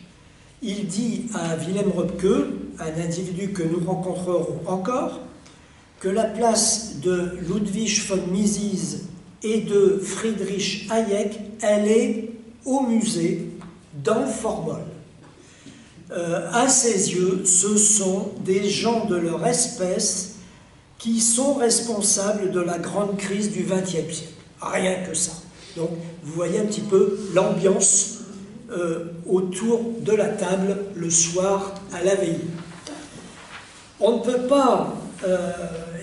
Il dit à Wilhelm Röpke, un individu que nous rencontrerons encore, que la place de Ludwig von Mises et de Friedrich Hayek, elle est au musée, dans le formol. À ses yeux, ce sont des gens de leur espèce qui sont responsables de la grande crise du XXe siècle. Rien que ça. Donc, vous voyez un petit peu l'ambiance autour de la table le soir à la veillée. On ne peut pas,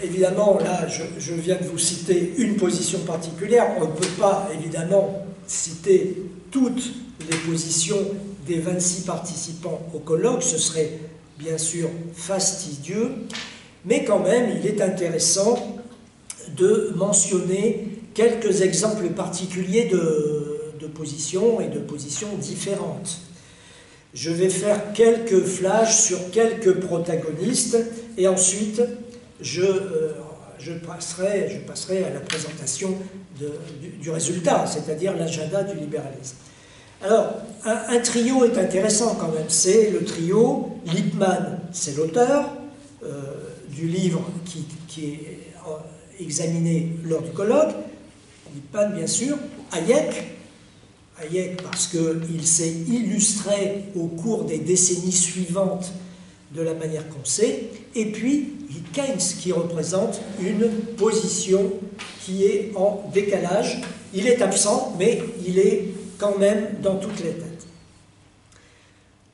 évidemment, là je viens de vous citer une position particulière, on ne peut pas évidemment citer toutes les positions des 26 participants au colloque, ce serait bien sûr fastidieux, mais quand même il est intéressant de mentionner quelques exemples particuliers de positions et de positions différentes. Je vais faire quelques flashs sur quelques protagonistes et ensuite je passerai à la présentation du résultat, c'est-à-dire l'agenda du libéralisme. Alors, un trio est intéressant quand même, c'est le trio Lippmann, c'est l'auteur du livre qui est examiné lors du colloque, Lippmann bien sûr, Hayek parce qu'il s'est illustré au cours des décennies suivantes de la manière qu'on sait, et puis Keynes qui représente une position qui est en décalage. Il est absent, mais il est quand même dans toutes les têtes.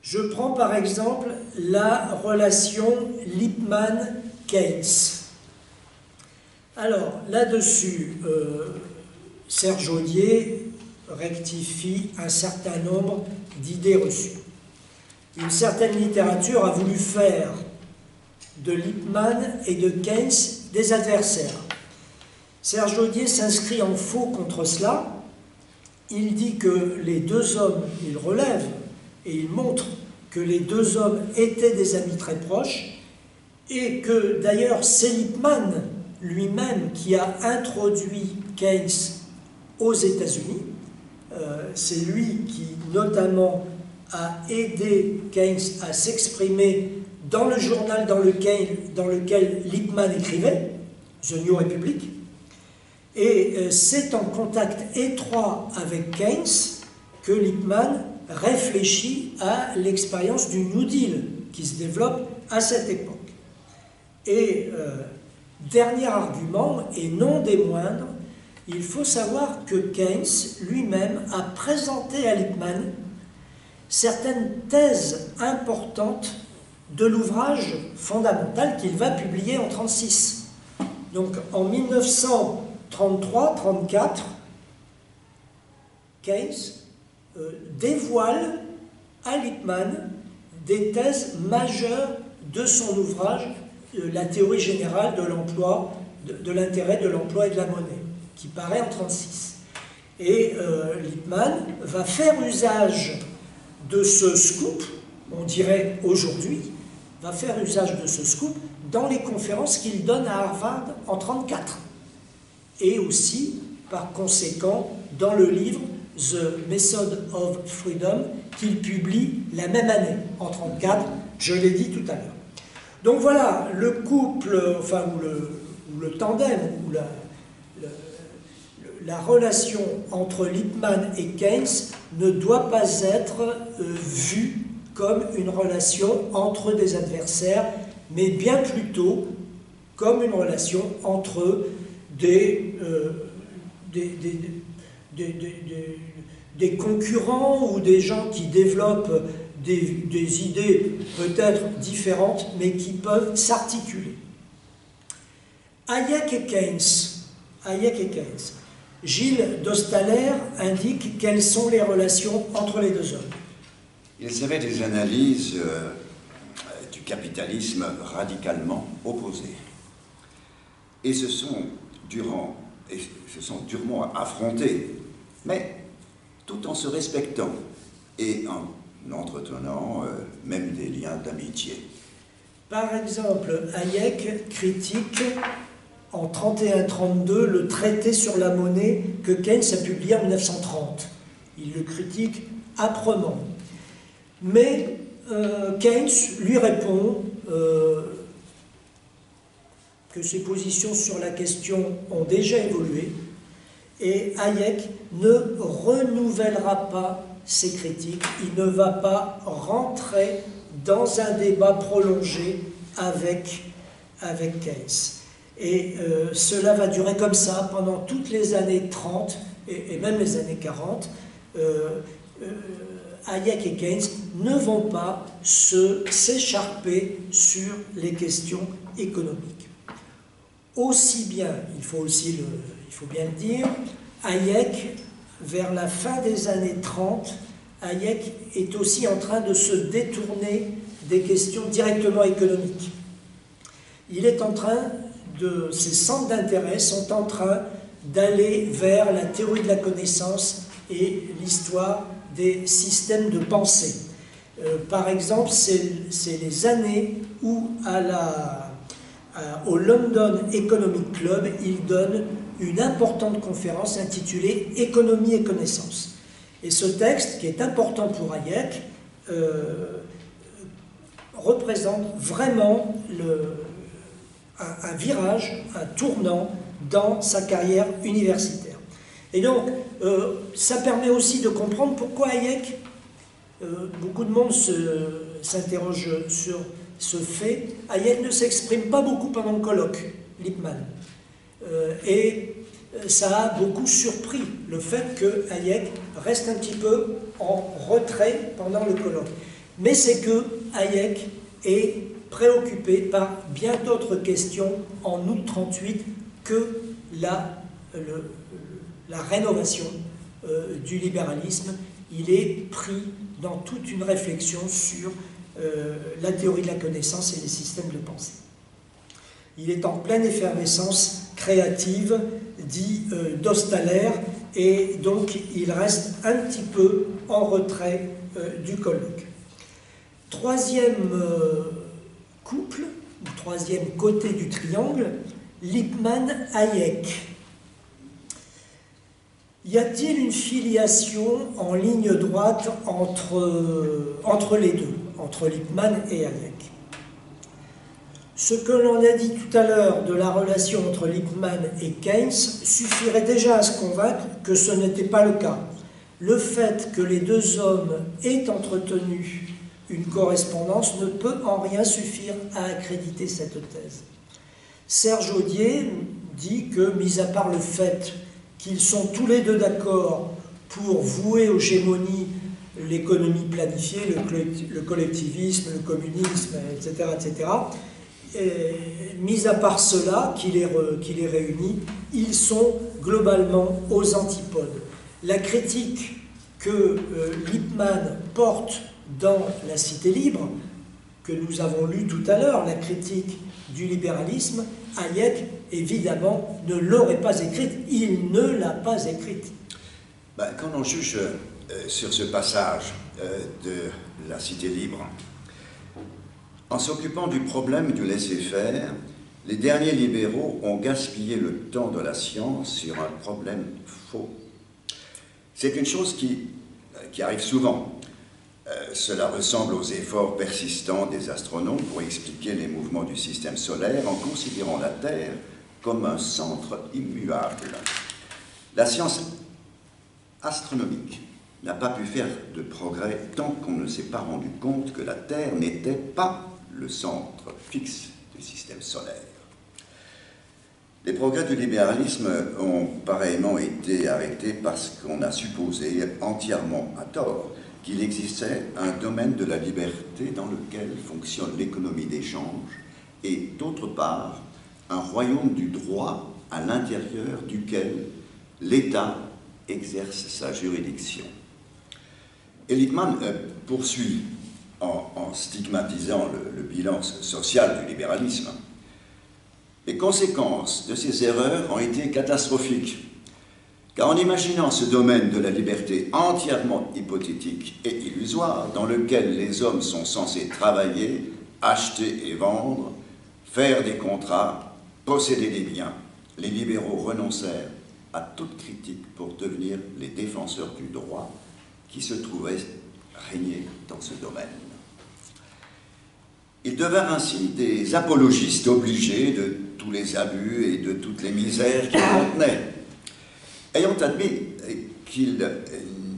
Je prends par exemple la relation Lippmann-Keynes. Alors, là-dessus, Serge Audier rectifie un certain nombre d'idées reçues. Une certaine littérature a voulu faire de Lippmann et de Keynes des adversaires. Serge Audier s'inscrit en faux contre cela. Il dit que les deux hommes, il relève et il montre que les deux hommes étaient des amis très proches et que d'ailleurs c'est Lippmann lui-même qui a introduit Keynes aux États-Unis. C'est lui qui notamment a aidé Keynes à s'exprimer dans le journal dans lequel Lippmann écrivait, The New Republic, et c'est en contact étroit avec Keynes que Lippmann réfléchit à l'expérience du New Deal qui se développe à cette époque. Et dernier argument, et non des moindres, il faut savoir que Keynes lui-même a présenté à Lippmann certaines thèses importantes de l'ouvrage fondamental qu'il va publier en 1936. Donc en 1933-34, Keynes dévoile à Lippmann des thèses majeures de son ouvrage La théorie générale de l'emploi, de l'intérêt de l'emploi et de la monnaie, qui paraît en 1936. Et Lippmann va faire usage de ce scoop, on dirait aujourd'hui, va faire usage de ce scoop dans les conférences qu'il donne à Harvard en 1934. Et aussi, par conséquent, dans le livre The Method of Freedom qu'il publie la même année, en 1934, je l'ai dit tout à l'heure. Donc voilà, le couple, enfin, ou le tandem, ou la relation entre Lippmann et Keynes ne doit pas être vue comme une relation entre des adversaires, mais bien plutôt comme une relation entre des concurrents ou des gens qui développent des idées peut-être différentes, mais qui peuvent s'articuler. Hayek et Keynes. Gilles Dostaler indique quelles sont les relations entre les deux hommes. Ils avaient des analyses du capitalisme radicalement opposées. Et se sont durement affrontés, mais tout en se respectant et en entretenant même des liens d'amitié. Par exemple, Hayek critique en 1931-1932 le traité sur la monnaie que Keynes a publié en 1930. Il le critique âprement. Mais Keynes lui répond que ses positions sur la question ont déjà évolué et Hayek ne renouvellera pas ses critiques, il ne va pas rentrer dans un débat prolongé avec Keynes. Et cela va durer comme ça pendant toutes les années 30 et même les années 40. Hayek et Keynes ne vont pas s'écharper sur les questions économiques. Aussi bien, il faut bien le dire, Hayek, vers la fin des années 30, Hayek est aussi en train de se détourner des questions directement économiques. Ses centres d'intérêt sont en train d'aller vers la théorie de la connaissance et l'histoire des systèmes de pensée. Par exemple, c'est les années où au London Economic Club, il donne une importante conférence intitulée « Économie et connaissance ». Et ce texte, qui est important pour Hayek, représente vraiment un virage, un tournant dans sa carrière universitaire. Et donc, ça permet aussi de comprendre pourquoi Hayek, beaucoup de monde s'interroge sur ce fait, Hayek ne s'exprime pas beaucoup pendant le colloque, Lippmann. Et ça a beaucoup surpris le fait que Hayek reste un petit peu en retrait pendant le colloque. Mais c'est que Hayek est préoccupé par bien d'autres questions en août 1938 que la rénovation du libéralisme. Il est pris dans toute une réflexion sur la théorie de la connaissance et les systèmes de pensée. Il est en pleine effervescence créative, dit d'Ostaler, et donc il reste un petit peu en retrait du colloque. Troisième couple, ou troisième côté du triangle, Lippmann-Hayek. Y a-t-il une filiation en ligne droite entre les deux, entre Lippmann et Hayek? Ce que l'on a dit tout à l'heure de la relation entre Lippmann et Keynes suffirait déjà à se convaincre que ce n'était pas le cas. Le fait que les deux hommes aient entretenu une correspondance ne peut en rien suffire à accréditer cette thèse. Serge Audier dit que, mis à part le fait qu'ils sont tous les deux d'accord pour vouer aux gémonies l'économie planifiée, le collectivisme, le communisme, etc., etc., mis à part cela qui les réunit, ils sont globalement aux antipodes. La critique que Lippmann porte dans La Cité libre, que nous avons lue tout à l'heure, la critique du libéralisme, Hayek, évidemment, ne l'aurait pas écrite. Il ne l'a pas écrite. Quand on juge sur ce passage de La Cité libre, en s'occupant du problème du laisser-faire, les derniers libéraux ont gaspillé le temps de la science sur un problème faux. C'est une chose qui arrive souvent. Cela ressemble aux efforts persistants des astronomes pour expliquer les mouvements du système solaire en considérant la Terre comme un centre immuable. La science astronomique n'a pas pu faire de progrès tant qu'on ne s'est pas rendu compte que la Terre n'était pas le centre fixe du système solaire. Les progrès du libéralisme ont pareillement été arrêtés parce qu'on a supposé, entièrement à tort, qu'il existait un domaine de la liberté dans lequel fonctionne l'économie d'échange et, d'autre part, un royaume du droit à l'intérieur duquel l'État exerce sa juridiction. Et Lippmann poursuit en stigmatisant le bilan social du libéralisme. Les conséquences de ces erreurs ont été catastrophiques, car en imaginant ce domaine de la liberté entièrement hypothétique et illusoire, dans lequel les hommes sont censés travailler, acheter et vendre, faire des contrats, posséder des biens, les libéraux renoncèrent à toute critique pour devenir les défenseurs du droit qui se trouvait régner dans ce domaine. Ils devinrent ainsi des apologistes obligés de tous les abus et de toutes les misères qu'ils contenaient. Ayant admis qu'il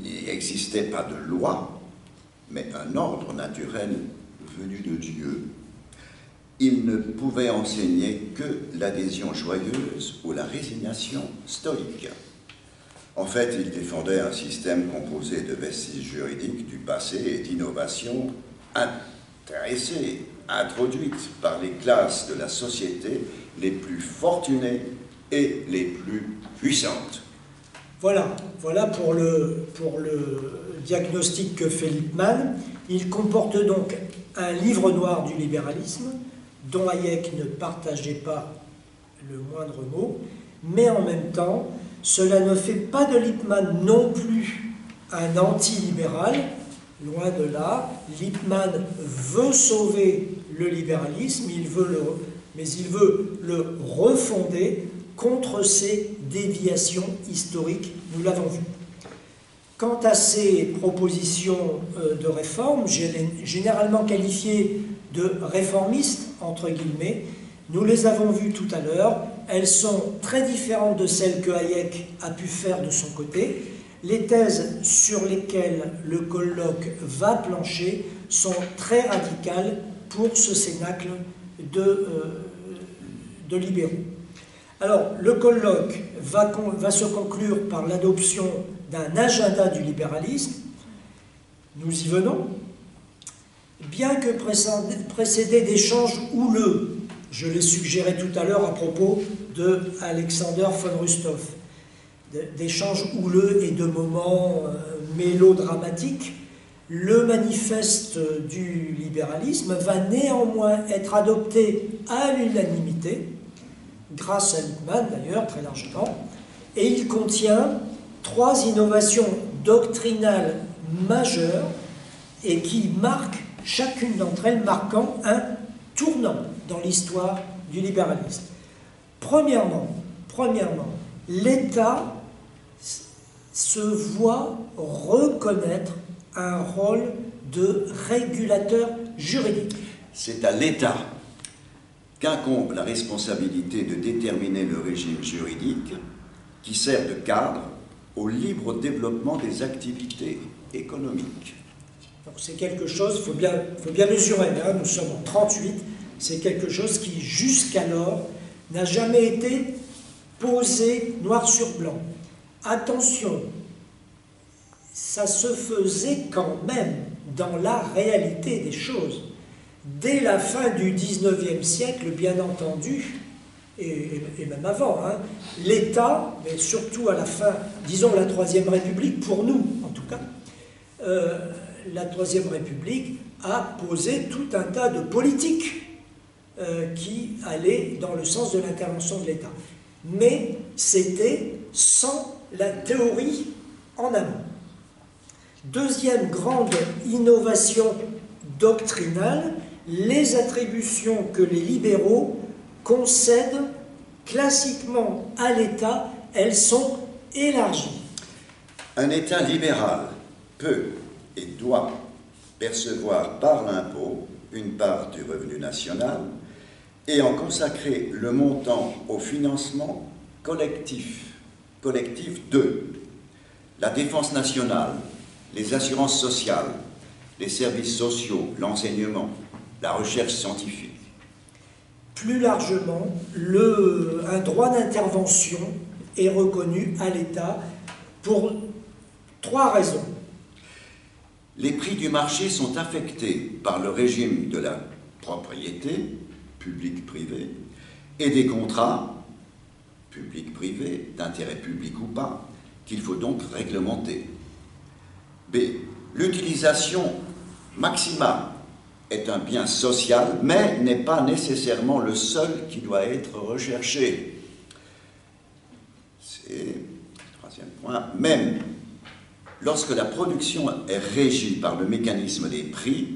n'y existait pas de loi, mais un ordre naturel venu de Dieu, ils ne pouvaient enseigner que l'adhésion joyeuse ou la résignation stoïque. En fait, ils défendaient un système composé de vestiges juridiques du passé et d'innovations intéressées, introduites par les classes de la société les plus fortunées et les plus puissantes. Voilà pour le diagnostic que fait Lippmann. Il comporte donc un livre noir du libéralisme, dont Hayek ne partageait pas le moindre mot, mais en même temps, cela ne fait pas de Lippmann non plus un anti-libéral, loin de là. Lippmann veut sauver le libéralisme, mais il veut le refonder contre ces déviations historiques, nous l'avons vu. Quant à ces propositions de réforme, généralement qualifiées de réformistes, entre guillemets, nous les avons vues tout à l'heure, elles sont très différentes de celles que Hayek a pu faire de son côté. Les thèses sur lesquelles le colloque va plancher sont très radicales pour ce cénacle de libéraux. Alors, le colloque va se conclure par l'adoption d'un agenda du libéralisme. Nous y venons. Bien que précédé d'échanges houleux, je l'ai suggéré tout à l'heure à propos de Alexander von Rusthoff, d'échanges houleux et de moments mélodramatiques, le manifeste du libéralisme va néanmoins être adopté à l'unanimité, grâce à Lippmann d'ailleurs, très largement, et il contient 3 innovations doctrinales majeures et qui marquent, chacune d'entre elles marquant un tournant dans l'histoire du libéralisme. Premièrement, l'État se voit reconnaître un rôle de régulateur juridique. C'est à l'État qu'incombe la responsabilité de déterminer le régime juridique qui sert de cadre au libre développement des activités économiques. C'est quelque chose, il faut bien mesurer, hein, nous sommes en 1938, c'est quelque chose qui jusqu'alors n'a jamais été posé noir sur blanc. Attention, ça se faisait quand même dans la réalité des choses. Dès la fin du XIXe siècle, bien entendu, et même avant, hein, l'État, mais surtout à la fin, disons la Troisième République, pour nous en tout cas, la Troisième République a posé tout un tas de politiques qui allaient dans le sens de l'intervention de l'État. Mais c'était sans la théorie en amont. Deuxième grande innovation doctrinale, les attributions que les libéraux concèdent classiquement à l'État, elles sont élargies. Un État libéral peut et doit percevoir par l'impôt une part du revenu national et en consacrer le montant au financement collectif de la défense nationale, les assurances sociales, les services sociaux, l'enseignement, la recherche scientifique. Plus largement, un droit d'intervention est reconnu à l'État pour 3 raisons. Les prix du marché sont affectés par le régime de la propriété, public-privé, et des contrats, public-privé, d'intérêt public ou pas, qu'il faut donc réglementer. B. L'utilisation maximale est un bien social, mais n'est pas nécessairement le seul qui doit être recherché. C'est, 3e point, même lorsque la production est régie par le mécanisme des prix,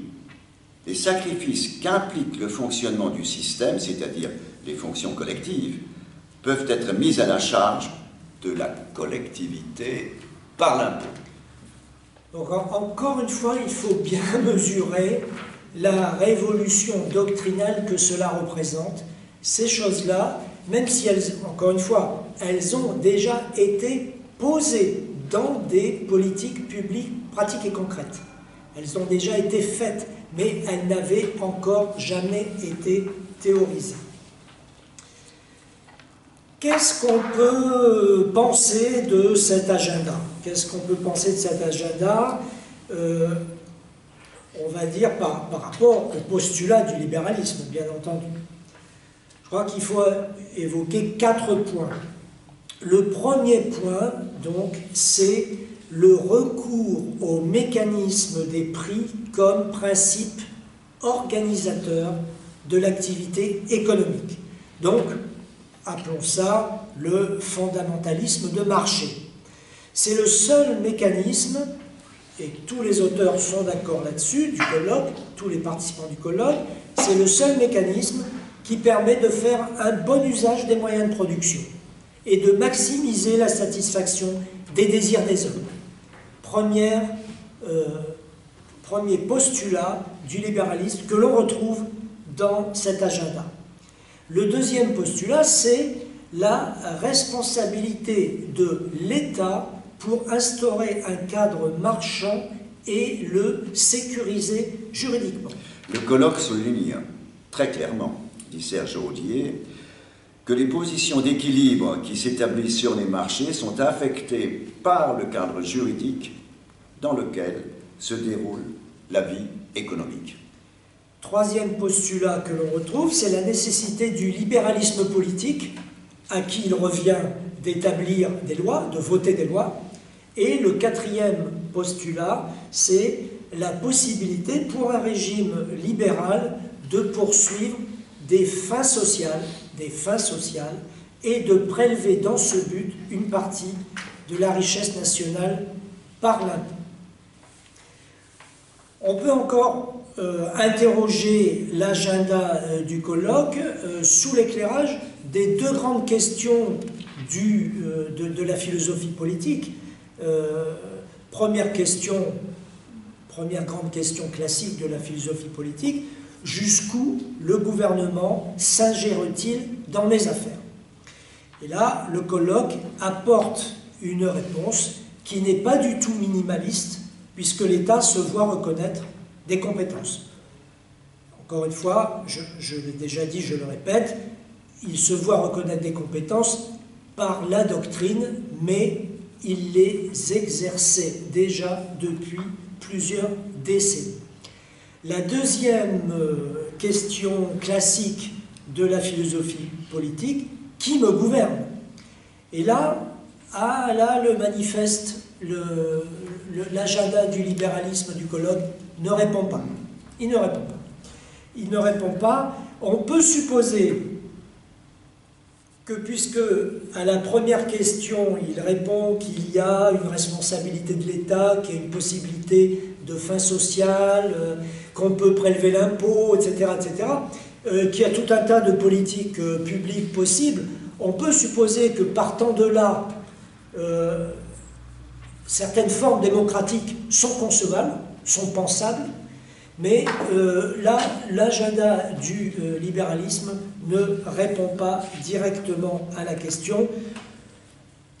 les sacrifices qu'implique le fonctionnement du système, c'est-à-dire les fonctions collectives, peuvent être mis à la charge de la collectivité par l'impôt. Donc encore une fois, il faut bien mesurer la révolution doctrinale que cela représente. Ces choses-là, même si elles, encore une fois, elles ont déjà été posées dans des politiques publiques pratiques et concrètes. Elles ont déjà été faites, mais elles n'avaient encore jamais été théorisées. Qu'est-ce qu'on peut penser de cet agenda? Qu'est-ce qu'on peut penser de cet agenda on va dire par rapport au postulat du libéralisme, bien entendu. Je crois qu'il faut évoquer 4 points. Le premier point, donc, c'est le recours au mécanisme des prix comme principe organisateur de l'activité économique. Donc, appelons ça le fondamentalisme de marché. C'est le seul mécanisme, et tous les auteurs sont d'accord là-dessus, du colloque, tous les participants du colloque, c'est le seul mécanisme qui permet de faire un bon usage des moyens de production et de maximiser la satisfaction des désirs des hommes. Premier postulat du libéralisme que l'on retrouve dans cet agenda. Le deuxième postulat, c'est la responsabilité de l'État pour instaurer un cadre marchand et le sécuriser juridiquement. Le colloque souligne très clairement, dit Serge Audier, que les positions d'équilibre qui s'établissent sur les marchés sont affectées par le cadre juridique dans lequel se déroule la vie économique. Troisième postulat que l'on retrouve, c'est la nécessité du libéralisme politique, à qui il revient d'établir des lois, de voter des lois. Et le quatrième postulat, c'est la possibilité pour un régime libéral de poursuivre des fins sociales et de prélever dans ce but une partie de la richesse nationale par l'impôt. On peut encore interroger l'agenda du colloque sous l'éclairage des deux grandes questions de la philosophie politique. Première grande question classique de la philosophie politique, jusqu'où le gouvernement s'ingère-t-il dans les affaires? Et là, le colloque apporte une réponse qui n'est pas du tout minimaliste, puisque l'État se voit reconnaître des compétences. Encore une fois, je l'ai déjà dit, je le répète, il se voit reconnaître des compétences par la doctrine, mais il les exerçait déjà depuis plusieurs décennies. La deuxième question classique de la philosophie politique, qui me gouverne? Et là, le manifeste, l'agenda du libéralisme du colloque ne répond pas. Il ne répond pas. Il ne répond pas. On peut supposer que puisque à la première question, il répond qu'il y a une responsabilité de l'État, qu'il y a une possibilité de fin sociale, qu'on peut prélever l'impôt, etc., qu'il y a tout un tas de politiques publiques possibles, on peut supposer que partant de là, certaines formes démocratiques sont concevables, sont pensables, mais là, l'agenda du libéralisme ne répond pas directement à la question.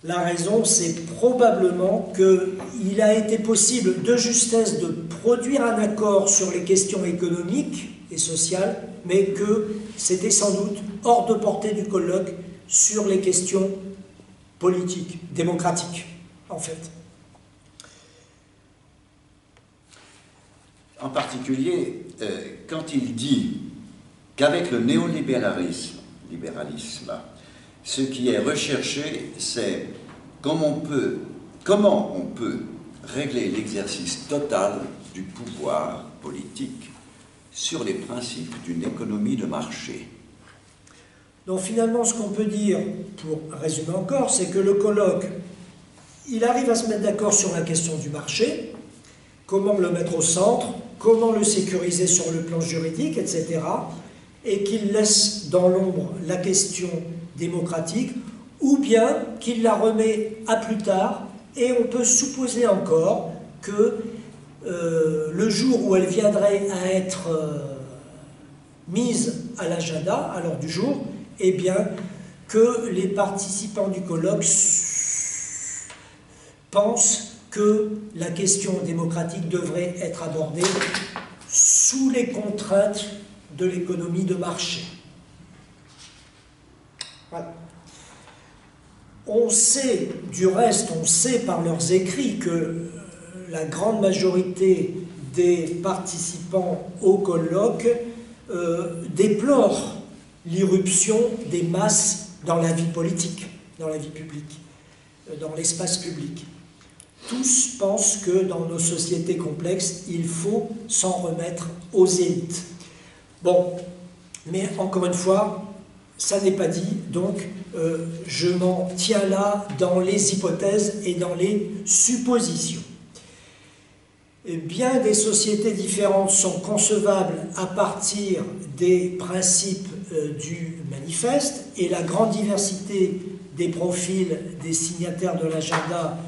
La raison, c'est probablement qu'il a été possible de justesse de produire un accord sur les questions économiques et sociales, mais que c'était sans doute hors de portée du colloque sur les questions politiques, démocratiques, en fait. En particulier, quand il dit qu'avec le néolibéralisme, ce qui est recherché, c'est comment on peut régler l'exercice total du pouvoir politique sur les principes d'une économie de marché. Donc finalement, ce qu'on peut dire, pour résumer encore, c'est que le colloque, il arrive à se mettre d'accord sur la question du marché, comment le mettre au centre, comment le sécuriser sur le plan juridique, etc., et qu'il laisse dans l'ombre la question démocratique, ou bien qu'il la remet à plus tard, et on peut supposer encore que le jour où elle viendrait à être mise à l'agenda, à l'ordre du jour, eh bien, que les participants du colloque pensent que la question démocratique devrait être abordée sous les contraintes de l'économie de marché. Voilà. On sait, du reste, on sait par leurs écrits que la grande majorité des participants au colloque déplorent l'irruption des masses dans la vie politique, dans la vie publique, dans l'espace public. Tous pensent que dans nos sociétés complexes, il faut s'en remettre aux élites. Bon, mais encore une fois, ça n'est pas dit, donc je m'en tiens là dans les hypothèses et dans les suppositions. Et bien des sociétés différentes sont concevables à partir des principes du manifeste, et la grande diversité des profils des signataires de l'agenda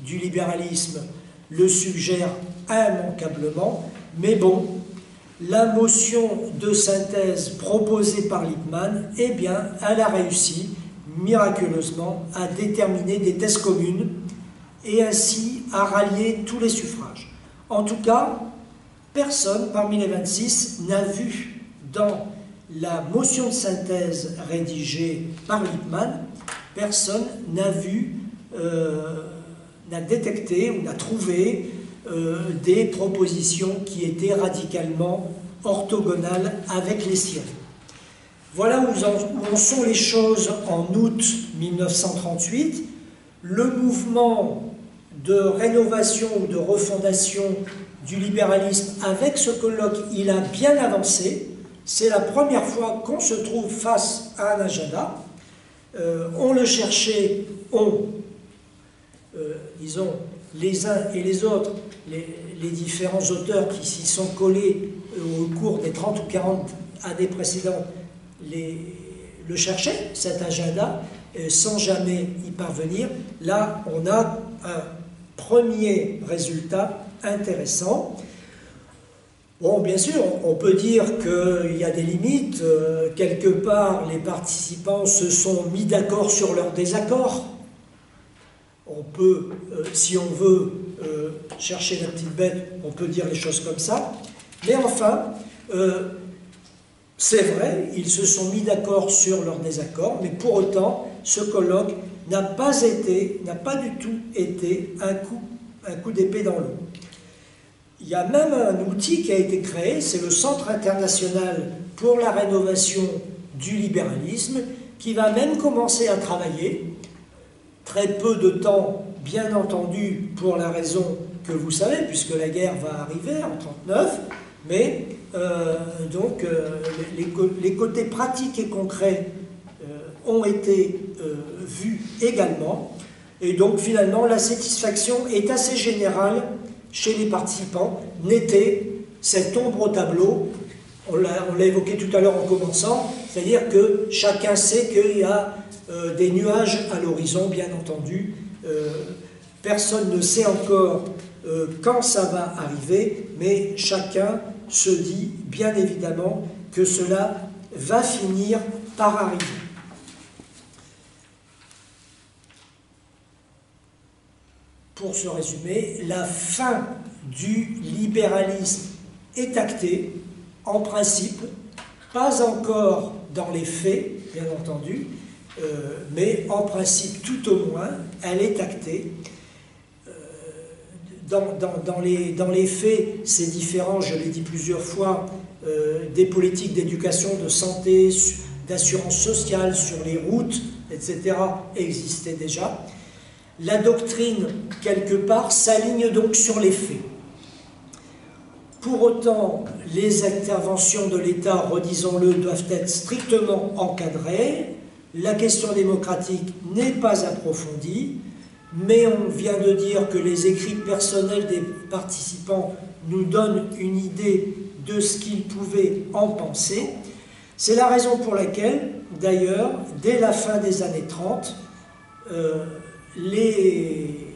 du libéralisme le suggère immanquablement, mais bon, la motion de synthèse proposée par Lippmann, eh bien, elle a réussi, miraculeusement à déterminer des thèses communes et ainsi à rallier tous les suffrages. En tout cas, personne parmi les 26 n'a vu dans la motion de synthèse rédigée par Lippmann, personne n'a vu, n'a détecté ou n'a trouvé des propositions qui étaient radicalement orthogonales avec les siennes. Voilà où en sont les choses en août 1938. Le mouvement de rénovation ou de refondation du libéralisme avec ce colloque, il a bien avancé. C'est la première fois qu'on se trouve face à un agenda. On le cherchait, disons, les uns et les autres, les différents auteurs qui s'y sont collés au cours des 30 ou 40 années précédentes, le cherchaient, cet agenda, sans jamais y parvenir. Là, on a un premier résultat intéressant. Bon, bien sûr, on peut dire qu'il y a des limites. Quelque part, les participants se sont mis d'accord sur leur désaccord. On peut, si on veut chercher la petite bête, on peut dire les choses comme ça. Mais enfin, c'est vrai, ils se sont mis d'accord sur leur désaccord, mais pour autant, ce colloque n'a pas du tout été un coup d'épée dans l'eau. Il y a même un outil qui a été créé, c'est le Centre international pour la rénovation du libéralisme, qui va même commencer à travailler. Très peu de temps, bien entendu, pour la raison que vous savez, puisque la guerre va arriver en 1939, mais donc les côtés pratiques et concrets ont été vus également, et donc finalement la satisfaction est assez générale chez les participants. N'était cette ombre au tableau, on l'a évoqué tout à l'heure en commençant, c'est-à-dire que chacun sait qu'il y a des nuages à l'horizon, bien entendu. Personne ne sait encore quand ça va arriver, mais chacun se dit bien évidemment que cela va finir par arriver. Pour se résumer, la fin du libéralisme est actée, en principe, pas encore dans les faits, bien entendu, mais en principe tout au moins, elle est actée. Dans les faits, c'est différent, je l'ai dit plusieurs fois, des politiques d'éducation, de santé, d'assurance sociale sur les routes, etc., existaient déjà. La doctrine, quelque part, s'aligne donc sur les faits. Pour autant, les interventions de l'État, redisons-le, doivent être strictement encadrées. La question démocratique n'est pas approfondie, mais on vient de dire que les écrits personnels des participants nous donnent une idée de ce qu'ils pouvaient en penser. C'est la raison pour laquelle, d'ailleurs, dès la fin des années 30, les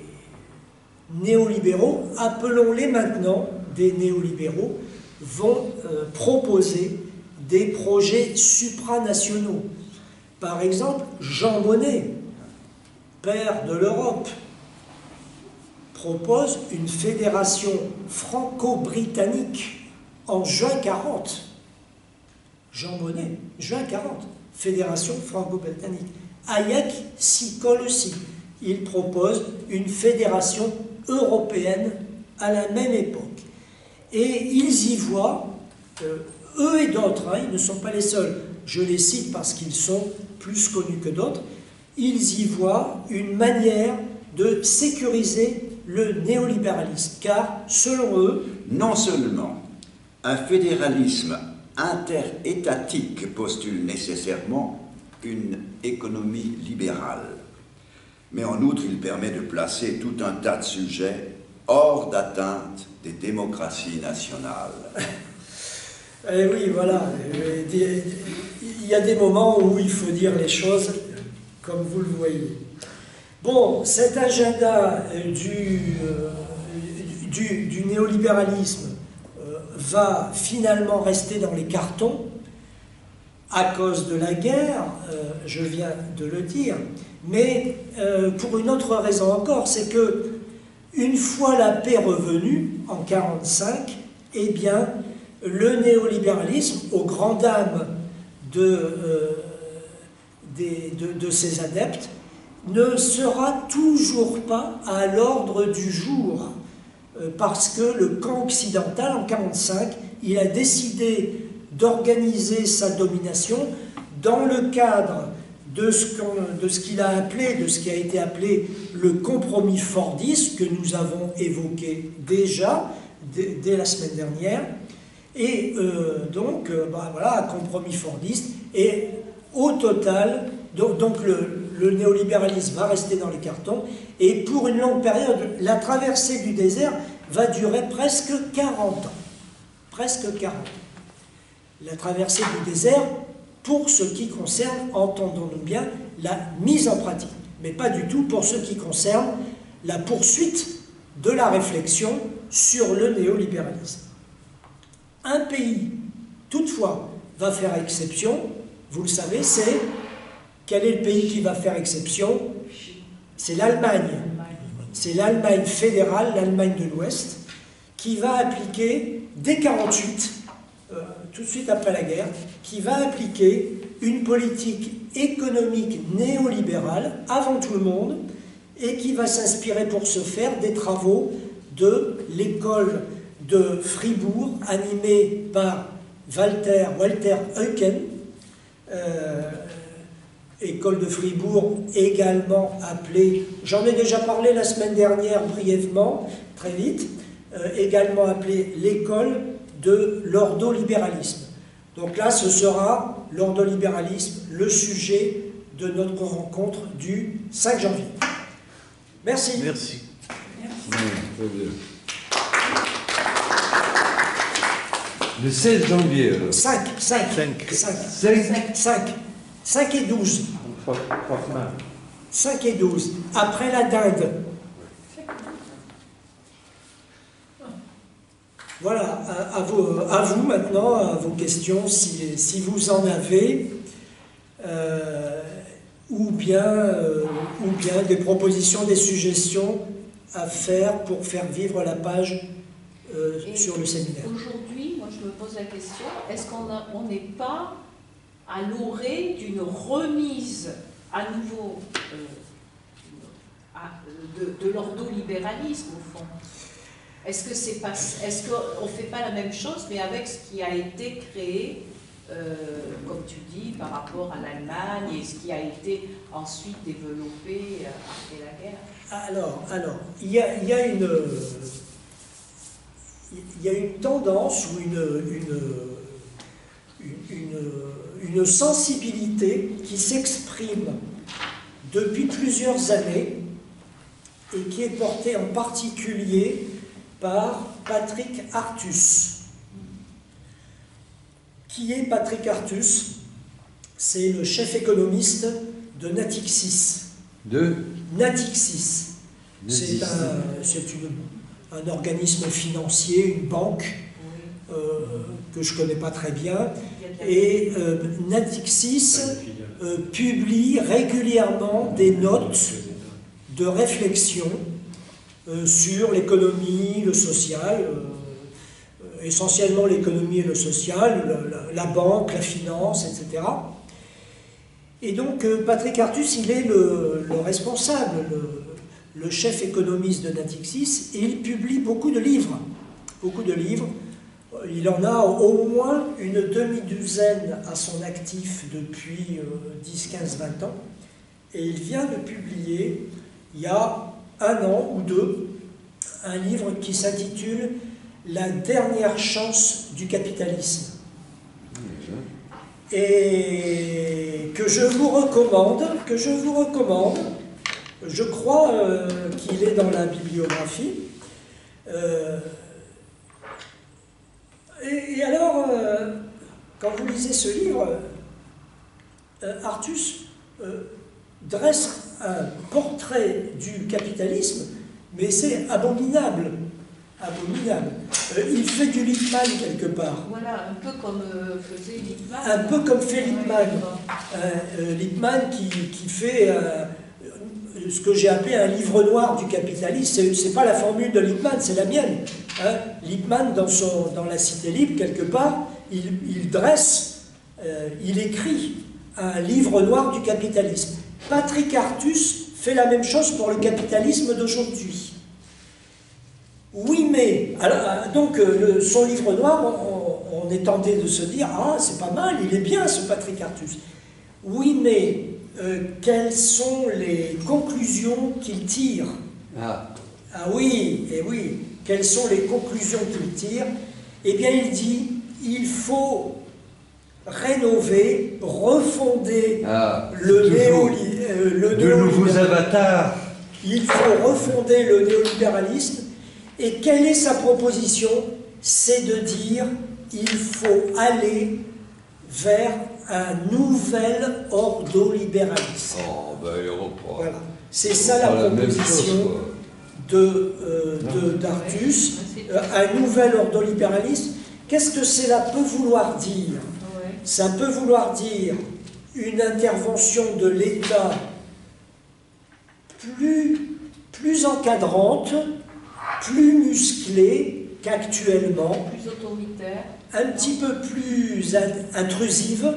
néolibéraux, appelons-les maintenant des néolibéraux, vont proposer des projets supranationaux. Par exemple, Jean Monnet, père de l'Europe, propose une fédération franco-britannique en juin 40. Jean Monnet, juin 40, fédération franco-britannique. Hayek s'y colle aussi. Il propose une fédération européenne à la même époque. Et ils y voient, eux et d'autres, ils ne sont pas les seuls, je les cite parce qu'ils sont plus connus que d'autres, ils y voient une manière de sécuriser le néolibéralisme, car selon eux, non seulement un fédéralisme interétatique postule nécessairement une économie libérale, mais en outre il permet de placer tout un tas de sujets hors d'atteinte des démocraties nationales. Et oui, voilà, il y a des moments où il faut dire les choses comme vous le voyez. Bon, cet agenda du néolibéralisme va finalement rester dans les cartons, à cause de la guerre, je viens de le dire, mais pour une autre raison encore, c'est que une fois la paix revenue, en 1945, eh bien, le néolibéralisme, aux grandes dames de ses adeptes, ne sera toujours pas à l'ordre du jour, parce que le camp occidental, en 1945, il a décidé d'organiser sa domination dans le cadre de ce qu'il a appelé, de ce qui a été appelé le compromis fordiste, que nous avons évoqué déjà, dès la semaine dernière. Et donc, voilà, un compromis fordiste. Et au total, donc le néolibéralisme va rester dans les cartons. Et pour une longue période, la traversée du désert va durer presque 40 ans. Presque 40 ans. La traversée du désert, pour ce qui concerne, entendons-nous bien, la mise en pratique. Mais pas du tout pour ce qui concerne la poursuite de la réflexion sur le néolibéralisme. Un pays, toutefois, va faire exception, vous le savez, c'est... Quel est le pays qui va faire exception? C'est l'Allemagne. C'est l'Allemagne fédérale, l'Allemagne de l'Ouest, qui va appliquer, dès 1948, tout de suite après la guerre, qui va appliquer une politique économique néolibérale, avant tout le monde, et qui va s'inspirer pour ce faire des travaux de l'école de Fribourg, animée par Walter Eucken, école de Fribourg également appelée, j'en ai déjà parlé la semaine dernière brièvement, très vite, également appelée l'école de l'ordolibéralisme. Donc là, ce sera l'ordolibéralisme, le sujet de notre rencontre du 5 janvier. Merci. Merci. Le 16 janvier, alors. 5 et 12. 5 et 12. Après la dinde. Voilà, à vous maintenant, à vos questions, si vous en avez, ou bien des propositions, des suggestions à faire pour faire vivre la page sur le séminaire. Aujourd'hui, moi je me pose la question, est-ce qu'on n'est pas à l'orée d'une remise à nouveau de l'ordolibéralisme au fond? Est-ce qu'on ne fait pas la même chose, mais avec ce qui a été créé, comme tu dis, par rapport à l'Allemagne et ce qui a été ensuite développé après la guerre? Alors, il y a une tendance ou une sensibilité qui s'exprime depuis plusieurs années et qui est portée en particulier par Patrick Artus. Qui est Patrick Artus? C'est le chef économiste de Natixis. De Natixis. C'est un organisme financier, une banque que je ne connais pas très bien. Et Natixis publie régulièrement des notes de réflexion sur l'économie, le social, essentiellement l'économie et le social, la banque, la finance, etc. Et donc Patrick Artus, il est le responsable, le chef économiste de Natixis, et il publie beaucoup de livres. Beaucoup de livres. Il en a au moins une demi-douzaine à son actif depuis 10, 15, 20 ans. Et il vient de publier, il y a 1 an ou 2, un livre qui s'intitule « La dernière chance du capitalisme ». Et que je vous recommande, je crois qu'il est dans la bibliographie. Et alors, quand vous lisez ce livre, Artus dresse un portrait du capitalisme, mais c'est abominable. abominable. Il fait du Lippmann quelque part. Voilà, un peu comme faisait Lippmann. Un peu comme fait Lippmann. Lippmann qui fait ce que j'ai appelé un livre noir du capitalisme. C'est pas la formule de Lippmann, c'est la mienne. Hein. Lippmann, dans La Cité libre, quelque part, il dresse, il écrit un livre noir du capitalisme. Patrick Artus fait la même chose pour le capitalisme d'aujourd'hui. Oui, mais, alors, donc, son livre noir, on est tenté de se dire, ah, c'est pas mal, il est bien ce Patrick Artus. Oui, mais quelles sont les conclusions qu'il tire? Ah oui, et oui, quelles sont les conclusions qu'il tire? Eh bien, il dit, il faut rénover, refonder le néolibéralisme. De nouveaux avatars. Il faut refonder le néolibéralisme. Et quelle est sa proposition? C'est de dire il faut aller vers un nouvel ordolibéralisme. Oh, ben il reprend. Voilà. C'est ça la proposition d'Artus. Un nouvel ordolibéralisme. Qu'est-ce que cela peut vouloir dire? Ça peut vouloir dire une intervention de l'État plus encadrante, plus musclée qu'actuellement, plus autoritaire, un petit peu plus intrusive,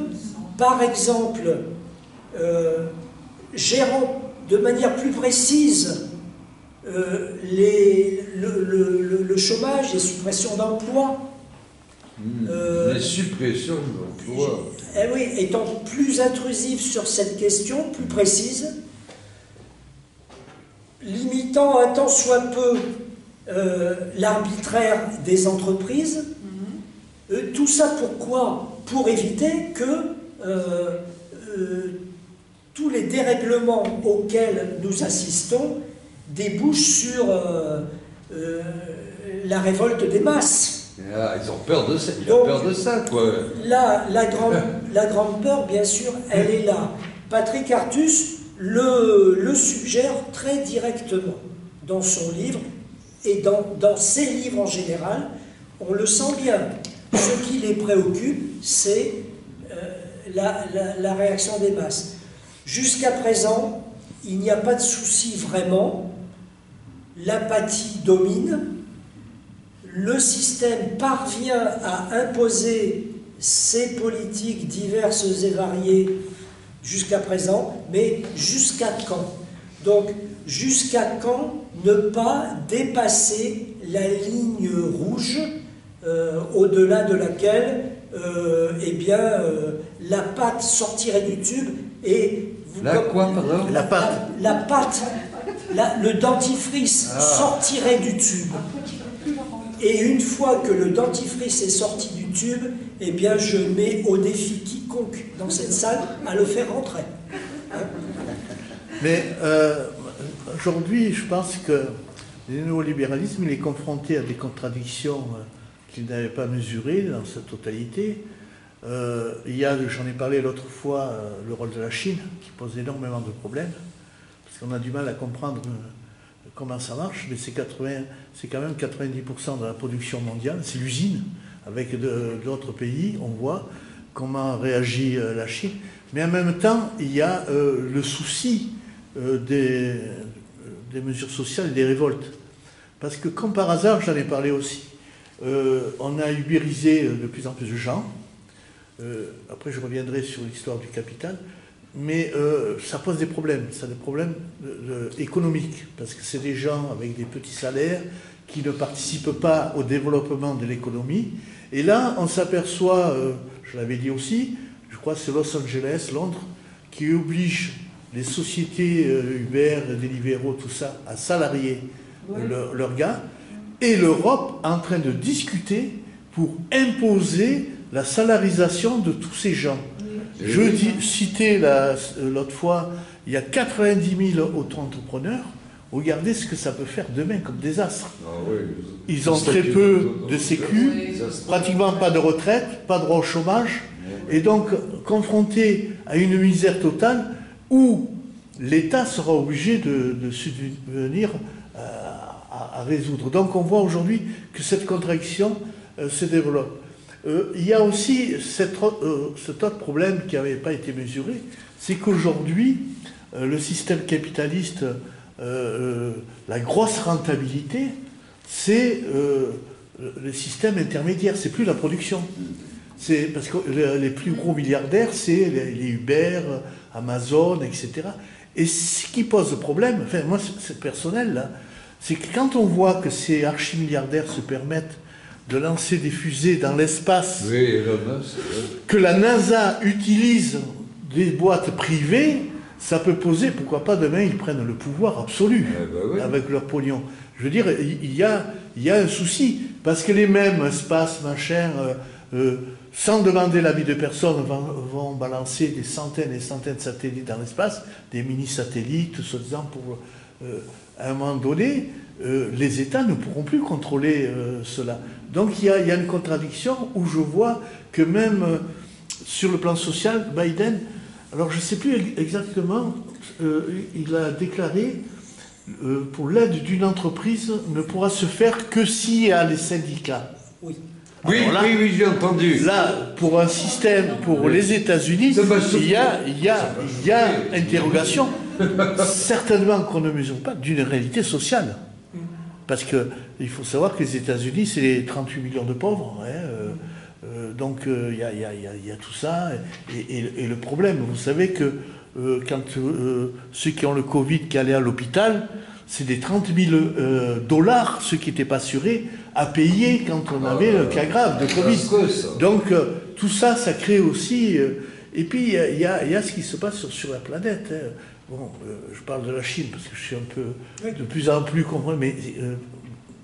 par exemple, gérant de manière plus précise le chômage, les suppressions d'emplois. Les suppressions d'emplois. Eh oui, étant plus intrusive sur cette question, plus précise, limitant un tant soit peu l'arbitraire des entreprises. Tout ça pourquoi? Pour éviter que tous les dérèglements auxquels nous assistons débouchent sur la révolte des masses. Ils ont peur de ça, peur de ça, quoi. La grande peur, bien sûr, elle est là. Patrick Artus le suggère très directement dans son livre et dans ses livres en général. On le sent bien. Ce qui les préoccupe, c'est la réaction des masses. Jusqu'à présent, il n'y a pas de souci vraiment. L'apathie domine. Le système parvient à imposer ses politiques diverses et variées jusqu'à présent, mais jusqu'à quand? Donc, jusqu'à quand ne pas dépasser la ligne rouge au-delà de laquelle eh bien, la pâte sortirait du tube et... Le dentifrice sortirait du tube. Et une fois que le dentifrice est sorti du tube, eh bien, je mets au défi quiconque dans cette salle à le faire rentrer. Mais aujourd'hui, je pense que le néolibéralisme, il est confronté à des contradictions qu'il n'avait pas mesurées dans sa totalité. Il y a, j'en ai parlé l'autre fois, le rôle de la Chine, qui pose énormément de problèmes, parce qu'on a du mal à comprendre comment ça marche, mais c'est quand même 90% de la production mondiale, c'est l'usine. Avec d'autres pays, on voit comment réagit la Chine. Mais en même temps, il y a le souci des mesures sociales et des révoltes. Parce que, comme par hasard, j'en ai parlé aussi, on a ubérisé de plus en plus de gens. Après, je reviendrai sur l'histoire du capital. Mais ça pose des problèmes. Ça a des problèmes économiques. Parce que c'est des gens avec des petits salaires qui ne participent pas au développement de l'économie. Et là, on s'aperçoit, je l'avais dit aussi, je crois que c'est Los Angeles, Londres, qui oblige les sociétés Uber, Deliveroo, tout ça, à salarier leurs gars. Et l'Europe est en train de discuter pour imposer la salarisation de tous ces gens. Je citais l'autre fois, il y a 90 000 auto-entrepreneurs. Regardez ce que ça peut faire demain comme désastre. Ils ont très peu de sécu, pratiquement pas de retraite, pas de droit au chômage, et donc confrontés à une misère totale où l'État sera obligé de subvenir à résoudre. Donc on voit aujourd'hui que cette contradiction se développe. Il y a aussi cet autre problème qui n'avait pas été mesuré, c'est qu'aujourd'hui, le système capitaliste, la grosse rentabilité, c'est le système intermédiaire, c'est plus la production. C'est parce que les plus gros milliardaires, c'est les Uber, Amazon, etc. Et ce qui pose problème, enfin moi c'est personnel là, c'est que quand on voit que ces archi-milliardaires se permettent de lancer des fusées dans l'espace, oui, que la NASA utilise des boîtes privées, ça peut poser, pourquoi pas demain ils prennent le pouvoir absolu oui. avec leur pognon. Je veux dire, il y a un souci, parce que les mêmes espaces, machin, sans demander l'avis de personne, vont balancer des centaines et centaines de satellites dans l'espace, des mini-satellites, soi-disant pour... à un moment donné, les États ne pourront plus contrôler cela. Donc il y a une contradiction où je vois que même sur le plan social, Biden, alors je ne sais plus exactement, il a déclaré pour l'aide d'une entreprise ne pourra se faire que s'il y a les syndicats. Oui. Oui, là, oui, j'ai entendu. Là, pour un système, pour les États-Unis, il y a interrogation, certainement qu'on ne mesure pas, d'une réalité sociale. Parce qu'il faut savoir que les États-Unis, c'est 38 millions de pauvres. Donc il y a tout ça. Et le problème, vous savez que quand ceux qui ont le Covid, qui allaient à l'hôpital, c'est des 30 000 $, ceux qui n'étaient pas assurés, à payer quand on avait un cas grave de Covid. Donc tout ça, ça crée aussi... et puis il y a ce qui se passe sur la planète. Bon, je parle de la Chine parce que je suis un peu de plus en plus compris, mais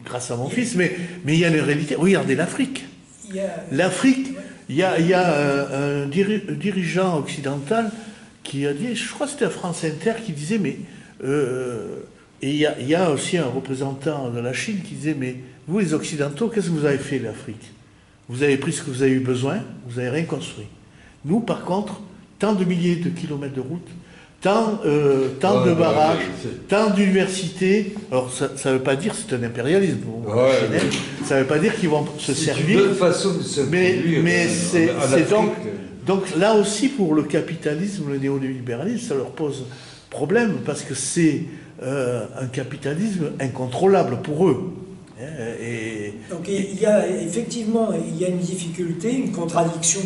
grâce à mon fils, mais il y a une réalité. Regardez l'Afrique. L'Afrique, il y a un dirigeant occidental qui a dit, je crois que c'était à France Inter, qui disait, mais... et il y a aussi un représentant de la Chine qui disait, mais vous les Occidentaux, qu'est-ce que vous avez fait l'Afrique? Vous avez pris ce que vous avez eu besoin, vous n'avez rien construit. Nous, par contre, tant de milliers de kilomètres de route, tant de barrages, tant d'universités. Alors ça ne veut pas dire que c'est un impérialisme. Ça ne veut pas dire qu'ils vont se servir. C'est une bonne façon de se mais c'est donc là aussi pour le capitalisme, le néolibéralisme, ça leur pose problème parce que c'est un capitalisme incontrôlable pour eux. Donc il y a effectivement une difficulté, une contradiction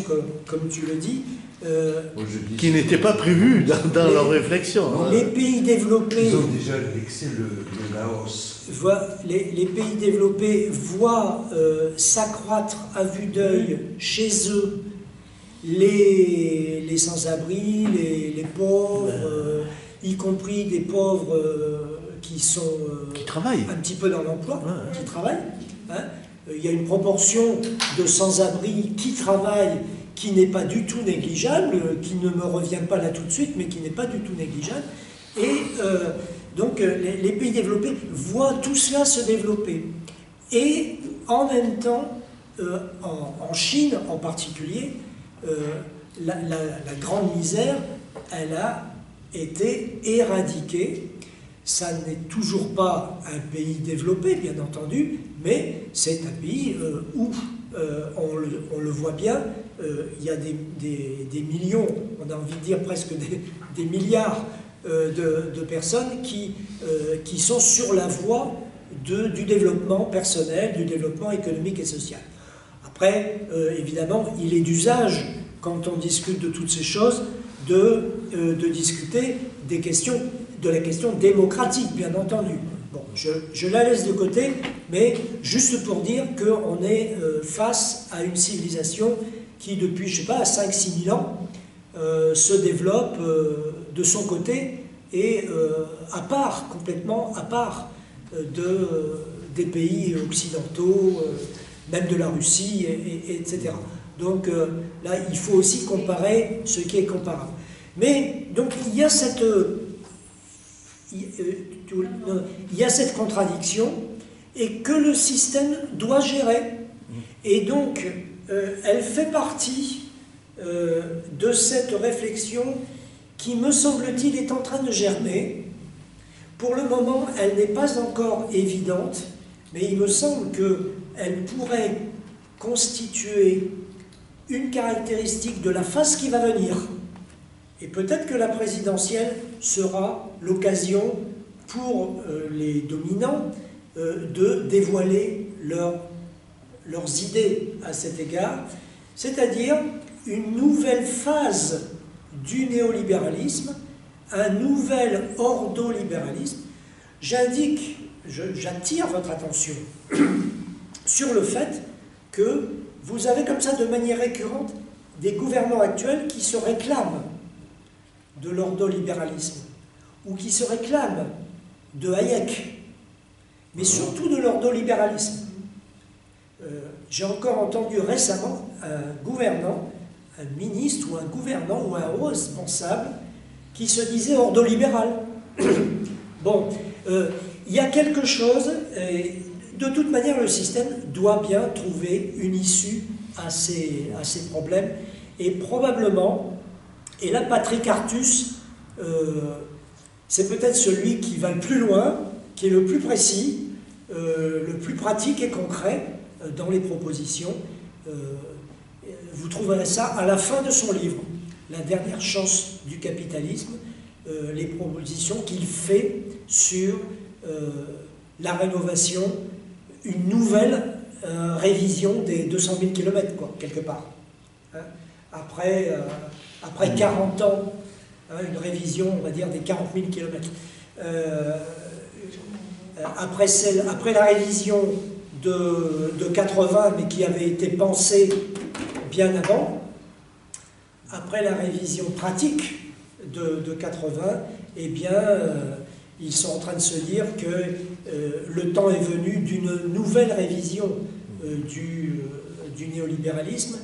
comme tu le dis. Qui n'était pas prévu dans leur réflexion. Les pays développés... Ils ont déjà vexé le Laos. Les pays développés voient s'accroître à vue d'œil chez eux les sans-abri, les pauvres, y compris des pauvres qui sont qui travaillent un petit peu dans l'emploi, qui travaillent. Il y a une proportion de sans-abri qui travaillent qui n'est pas du tout négligeable, qui ne me revient pas là tout de suite, mais qui n'est pas du tout négligeable. Et donc les pays développés voient tout cela se développer. Et en même temps, en Chine en particulier, la grande misère, elle a été éradiquée. Ça n'est toujours pas un pays développé, bien entendu, mais c'est un pays où, on le voit bien, il y a des millions, on a envie de dire presque des milliards de personnes qui sont sur la voie du développement personnel, du développement économique et social. Après, évidemment, il est d'usage, quand on discute de toutes ces choses, de discuter de la question démocratique, bien entendu. Bon, je la laisse de côté, mais juste pour dire qu'on est face à une civilisation qui, depuis, je ne sais pas, 5-6 000 ans, se développe de son côté et complètement à part des pays occidentaux, même de la Russie, etc. Donc là, il faut aussi comparer ce qui est comparable. Mais donc il y a cette contradiction et que le système doit gérer. Et donc, elle fait partie de cette réflexion qui, me semble-t-il, est en train de germer. Pour le moment, elle n'est pas encore évidente, mais il me semble qu'elle pourrait constituer une caractéristique de la phase qui va venir. Et peut-être que la présidentielle sera l'occasion pour les dominants de dévoiler leurs idées à cet égard, c'est-à-dire une nouvelle phase du néolibéralisme, un nouvel ordolibéralisme. J'attire votre attention sur le fait que vous avez comme ça de manière récurrente des gouvernants actuels qui se réclament de l'ordolibéralisme ou qui se réclament de Hayek, mais surtout de l'ordolibéralisme. J'ai encore entendu récemment un gouvernant, un ministre ou un gouvernant ou un haut responsable qui se disait ordolibéral. Bon, il y a quelque chose, de toute manière le système doit bien trouver une issue à ces problèmes, et probablement, et là Patrick Artus, c'est peut-être celui qui va le plus loin, qui est le plus précis, le plus pratique et concret dans les propositions. Vous trouverez ça à la fin de son livre, La dernière chance du capitalisme, les propositions qu'il fait sur la rénovation, une nouvelle révision des 200 000 km, quoi, quelque part. Hein, après 40 ans, hein, une révision, on va dire, des 40 000 km. Après la révision de 80, mais qui avait été pensée bien avant, après la révision pratique de 80, eh bien, ils sont en train de se dire que le temps est venu d'une nouvelle révision du néolibéralisme,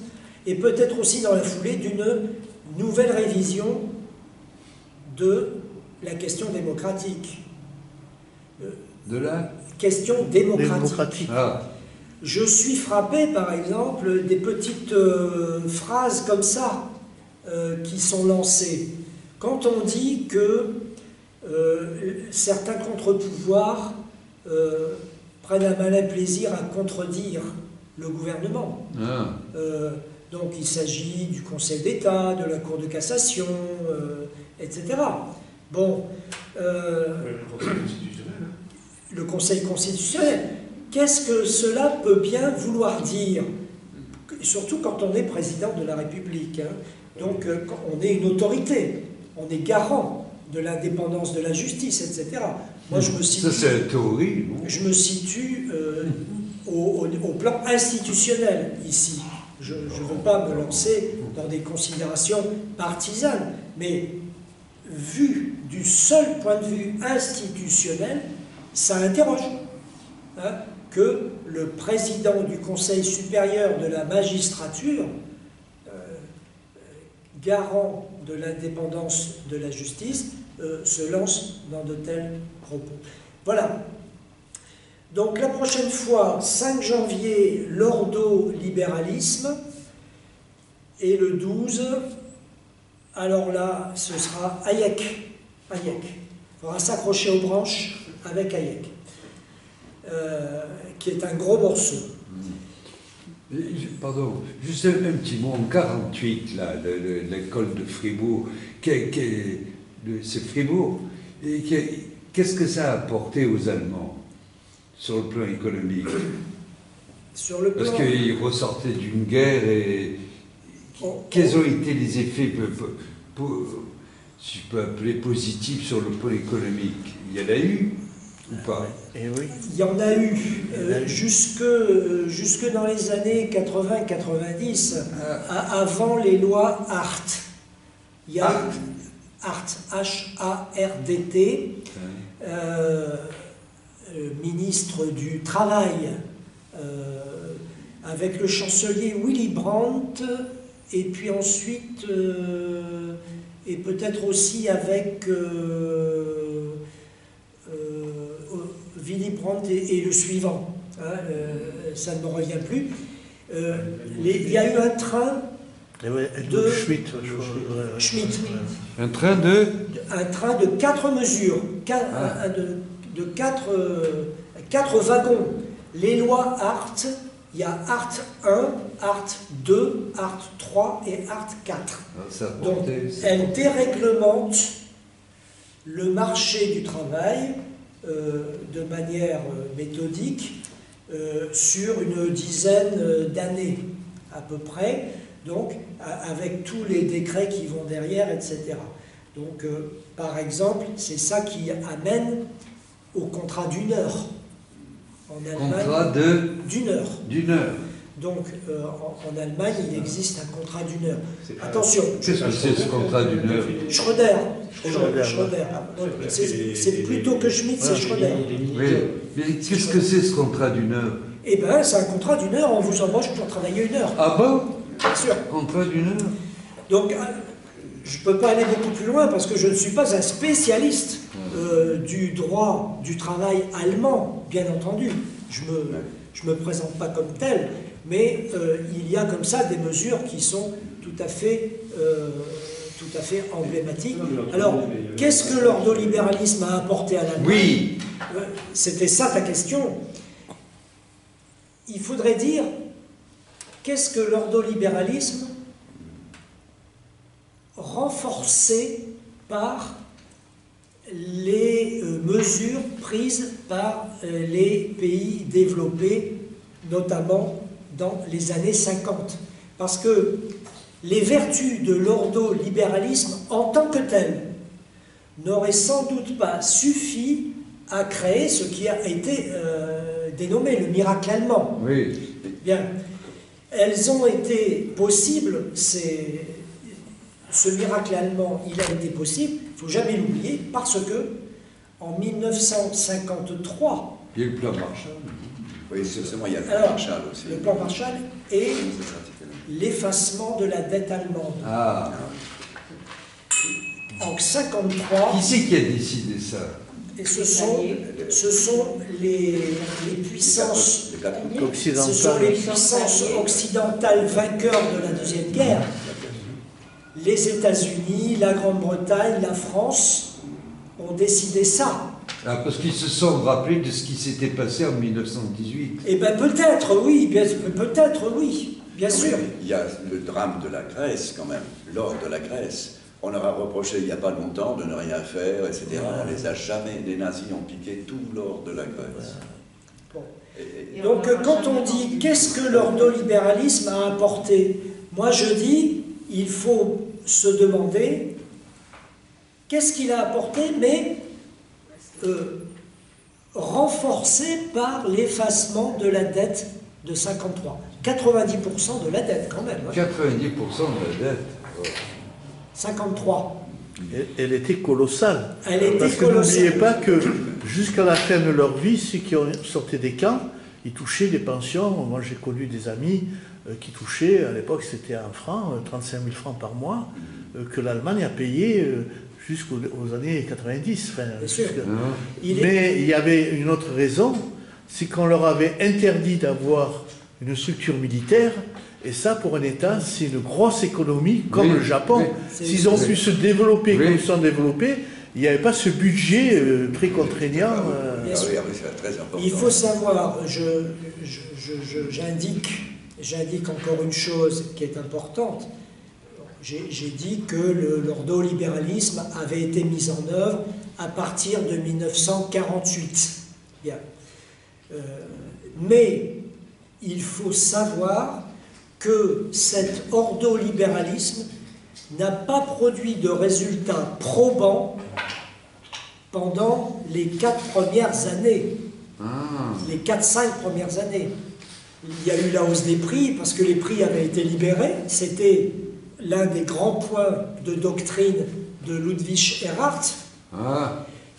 et peut-être aussi dans la foulée d'une nouvelle révision de la question démocratique. De la question démocratique. Ah. Je suis frappé, par exemple, des petites phrases comme ça qui sont lancées. Quand on dit que certains contre-pouvoirs prennent un malin plaisir à contredire le gouvernement. Ah. Donc il s'agit du Conseil d'État, de la Cour de cassation, etc. Bon, le Conseil constitutionnel. Qu'est-ce que cela peut bien vouloir dire? Surtout quand on est président de la République. Hein. Donc on est une autorité, on est garant de l'indépendance de la justice, etc. Moi, je me situe, ça, c'est la théorie, non? Je me situe au plan institutionnel ici. Je ne veux pas me lancer dans des considérations partisanes, mais vu du seul point de vue institutionnel, ça interroge. Hein, que le président du Conseil supérieur de la magistrature, garant de l'indépendance de la justice, se lance dans de tels propos. Voilà. Donc la prochaine fois, 5 janvier, l'ordolibéralisme, et le 12, alors là, ce sera Hayek. Hayek. Il faudra s'accrocher aux branches avec Hayek. Qui est un gros morceau. Pardon, juste un petit mot. En 48, là, l'école de Fribourg, c'est Fribourg, qu'est-ce que ça a apporté aux Allemands sur le plan économique? Sur le plan... Parce qu'ils ressortaient d'une guerre, et quels ont été les effets, si je peux appeler positifs, sur le plan économique? Il y en a eu ou pas? Oui. Il y en a eu jusque dans les années 80-90, avant les lois Hart. Il y a Hart, H-A-R-D-T, ministre du Travail, avec le chancelier Willy Brandt, et puis ensuite, et peut-être aussi avec Willy Brandt et le suivant, hein, ça ne me revient plus. Il y a eu un train Schmitt. Schmitt. Un train de... Un train de 4 mesures, de 4 wagons. Les lois Hart, il y a Hart 1, Hart 2, Hart 3 et Hart 4. Donc, elles déréglementent le marché du travail de manière méthodique sur une dizaine d'années à peu près, donc avec tous les décrets qui vont derrière, etc. Donc, par exemple, c'est ça qui amène au contrat d'une heure. En Allemagne, contrat d'une heure. D'une heure. Donc, en Allemagne, il existe un contrat d'une heure. Attention. Qu'est-ce que c'est ce contrat d'une heure? Schröder. C'est plutôt que Schmitt, c'est Schröder. Oui. Mais qu'est-ce que c'est ce contrat d'une heure? Eh bien, c'est un contrat d'une heure. On vous embauche pour travailler une heure. Ah bon? Bien sûr. Contrat d'une heure? Donc, je ne peux pas aller beaucoup plus loin parce que je ne suis pas un spécialiste du droit du travail allemand, bien entendu. Je me présente pas comme tel, mais il y a comme ça des mesures qui sont tout à fait emblématiques. Alors, qu'est-ce que l'ordolibéralisme a apporté à l'Allemagne? Oui. C'était ça ta question. Il faudrait dire, qu'est-ce que l'ordolibéralisme renforcé par les mesures prises par les pays développés, notamment dans les années 50. Parce que les vertus de l'ordolibéralisme en tant que tel n'auraient sans doute pas suffi à créer ce qui a été dénommé le miracle allemand. Oui. Bien. Elles ont été possibles, ce miracle allemand, il a été possible, il ne faut jamais l'oublier, parce que en 1953... Il y a le plan Marshall. Oui, c'est moi, il y a le plan Marshall aussi. Le plan Marshall et l'effacement de la dette allemande. Ah. En 1953... Qui c'est qui a décidé ça? Et ce sont les puissances occidentales vainqueurs de la Deuxième Guerre. Les États-Unis, la Grande-Bretagne, la France ont décidé ça. Ah, parce qu'ils se sont rappelés de ce qui s'était passé en 1918. Eh bien peut-être, oui, bien sûr. Il y a le drame de la Grèce quand même, l'or de la Grèce. On leur a reproché il n'y a pas longtemps de ne rien faire, etc. On les a jamais, les nazis ont piqué tout l'or de la Grèce. Bon. Donc quand on dit qu'est-ce que l'ordolibéralisme a apporté, moi je dis il faut se demander qu'est-ce qu'il a apporté, mais renforcé par l'effacement de la dette de 53. 90% de la dette quand même. Hein. 90% de la dette. 53. Elle était colossale. Parce que n'oubliez pas que jusqu'à la fin de leur vie, ceux qui sortaient des camps, ils touchaient des pensions. Moi, j'ai connu des amis qui touchaient, à l'époque, c'était en francs, 35 000 francs par mois, que l'Allemagne a payé jusqu'aux années 90. Enfin, mais il y avait une autre raison, c'est qu'on leur avait interdit d'avoir une structure militaire. Et ça, pour un État, c'est une grosse économie, comme le Japon. S'ils ont pu se développer comme ils sont développés, il n'y avait pas ce budget très contraignant. Il faut savoir, j'indique encore une chose qui est importante. J'ai dit que l'ordolibéralisme avait été mis en œuvre à partir de 1948. Bien. Mais il faut savoir que cet ordolibéralisme n'a pas produit de résultats probants pendant les 4 premières années, les 4-5 premières années. Il y a eu la hausse des prix, parce que les prix avaient été libérés. C'était l'un des grands points de doctrine de Ludwig Erhard.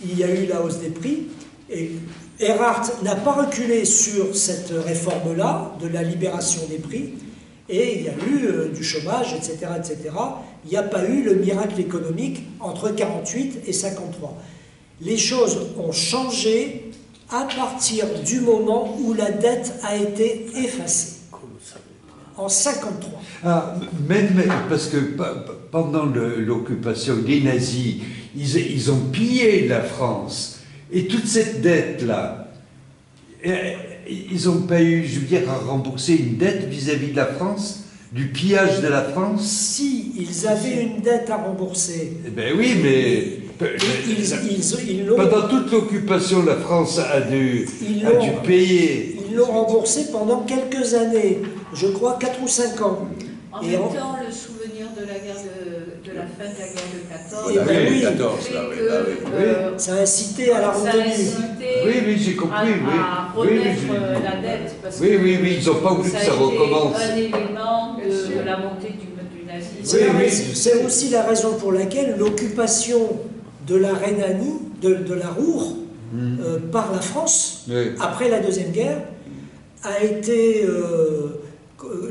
Il y a eu la hausse des prix, et Erhard n'a pas reculé sur cette réforme-là, de la libération des prix, et il y a eu du chômage, etc., etc. Il n'y a pas eu le miracle économique entre 48 et 53. Les choses ont changé à partir du moment où la dette a été effacée. en 53. Ah, même parce que pendant l'occupation des nazis, ils ont pillé la France. Et toute cette dette-là, ils n'ont pas eu, je veux dire, à rembourser une dette vis-à-vis de la France, du pillage de la France. Si, ils avaient une dette à rembourser. Eh ben oui, mais Ils l'ont pendant toute l'occupation, la France a dû payer. Ils l'ont remboursé pendant quelques années, je crois 4 ou 5 ans. En Et même temps, le souvenir de la guerre de la fin de la guerre de 14, Eh ben oui, 14, là, oui, bah oui. Ça a incité à la ça a retenue. incité Oui, j'ai compris, à oui. remettre Oui, la dette. Parce Oui, que ils n'ont pas voulu que ça recommence. un élément de la montée du nazisme. C'est aussi la raison pour laquelle l'occupation de la Rhénanie, de la Ruhr, par la France, après la Deuxième Guerre, a été...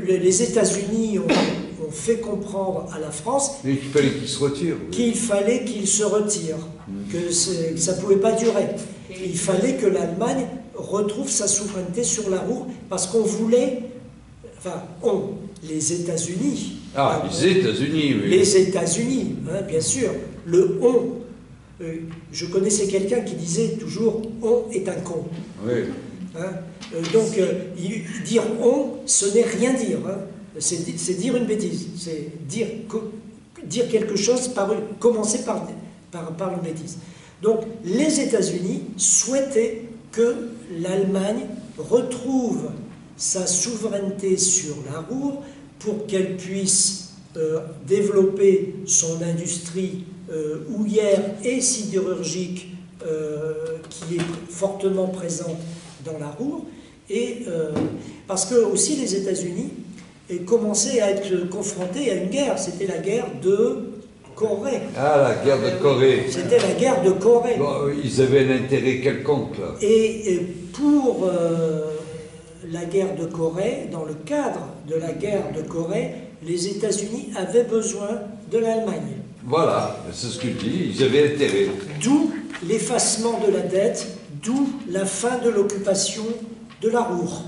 les États-Unis ont fait comprendre à la France qu'il fallait qu'ils se retirent. qu'il fallait qu'ils se retirent, que ça ne pouvait pas durer. Il fallait que l'Allemagne retrouve sa souveraineté sur la Ruhr, parce qu'on voulait, les États-Unis. Ah, les États-Unis, oui. Les États-Unis, hein, bien sûr. Le on. Je connaissais quelqu'un qui disait toujours « on est un con ». Oui. Hein, dire « on », ce n'est rien dire. Hein. C'est dire une bêtise. C'est dire quelque chose, commencer par une bêtise. Donc, les États-Unis souhaitaient que l'Allemagne retrouve sa souveraineté sur la Ruhr pour qu'elle puisse développer son industrie houillère et sidérurgique qui est fortement présente dans la Ruhr, et parce que aussi les États-Unis commençaient à être confrontés à une guerre, c'était la guerre de Corée. Ah, la guerre de Corée. C'était la guerre de Corée. Bon, ils avaient un intérêt quelconque, là. Et pour la guerre de Corée, dans le cadre de la guerre de Corée, les États-Unis avaient besoin de l'Allemagne. Voilà, c'est ce que je dis, ils avaient intérêt. D'où l'effacement de la dette, d'où la fin de l'occupation de la Ruhr.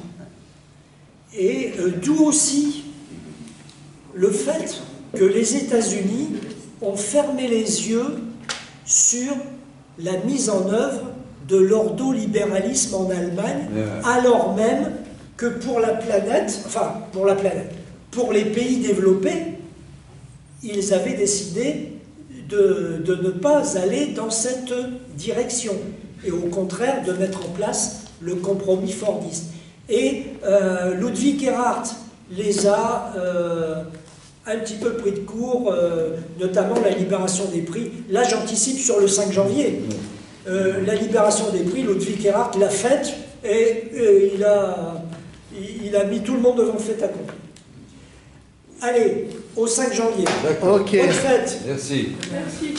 Et d'où aussi le fait que les États-Unis ont fermé les yeux sur la mise en œuvre de l'ordolibéralisme en Allemagne, alors même que pour la planète, pour les pays développés, ils avaient décidé de ne pas aller dans cette direction, et au contraire de mettre en place le compromis fordiste. Et Ludwig Erhard les a un petit peu pris de court, notamment la libération des prix. Là, j'anticipe sur le 5 janvier. La libération des prix, Ludwig Erhard l'a faite, et il a mis tout le monde devant le fait accompli. Allez, au 5 janvier. D'accord. Ok. Bonne fête. Merci. Merci.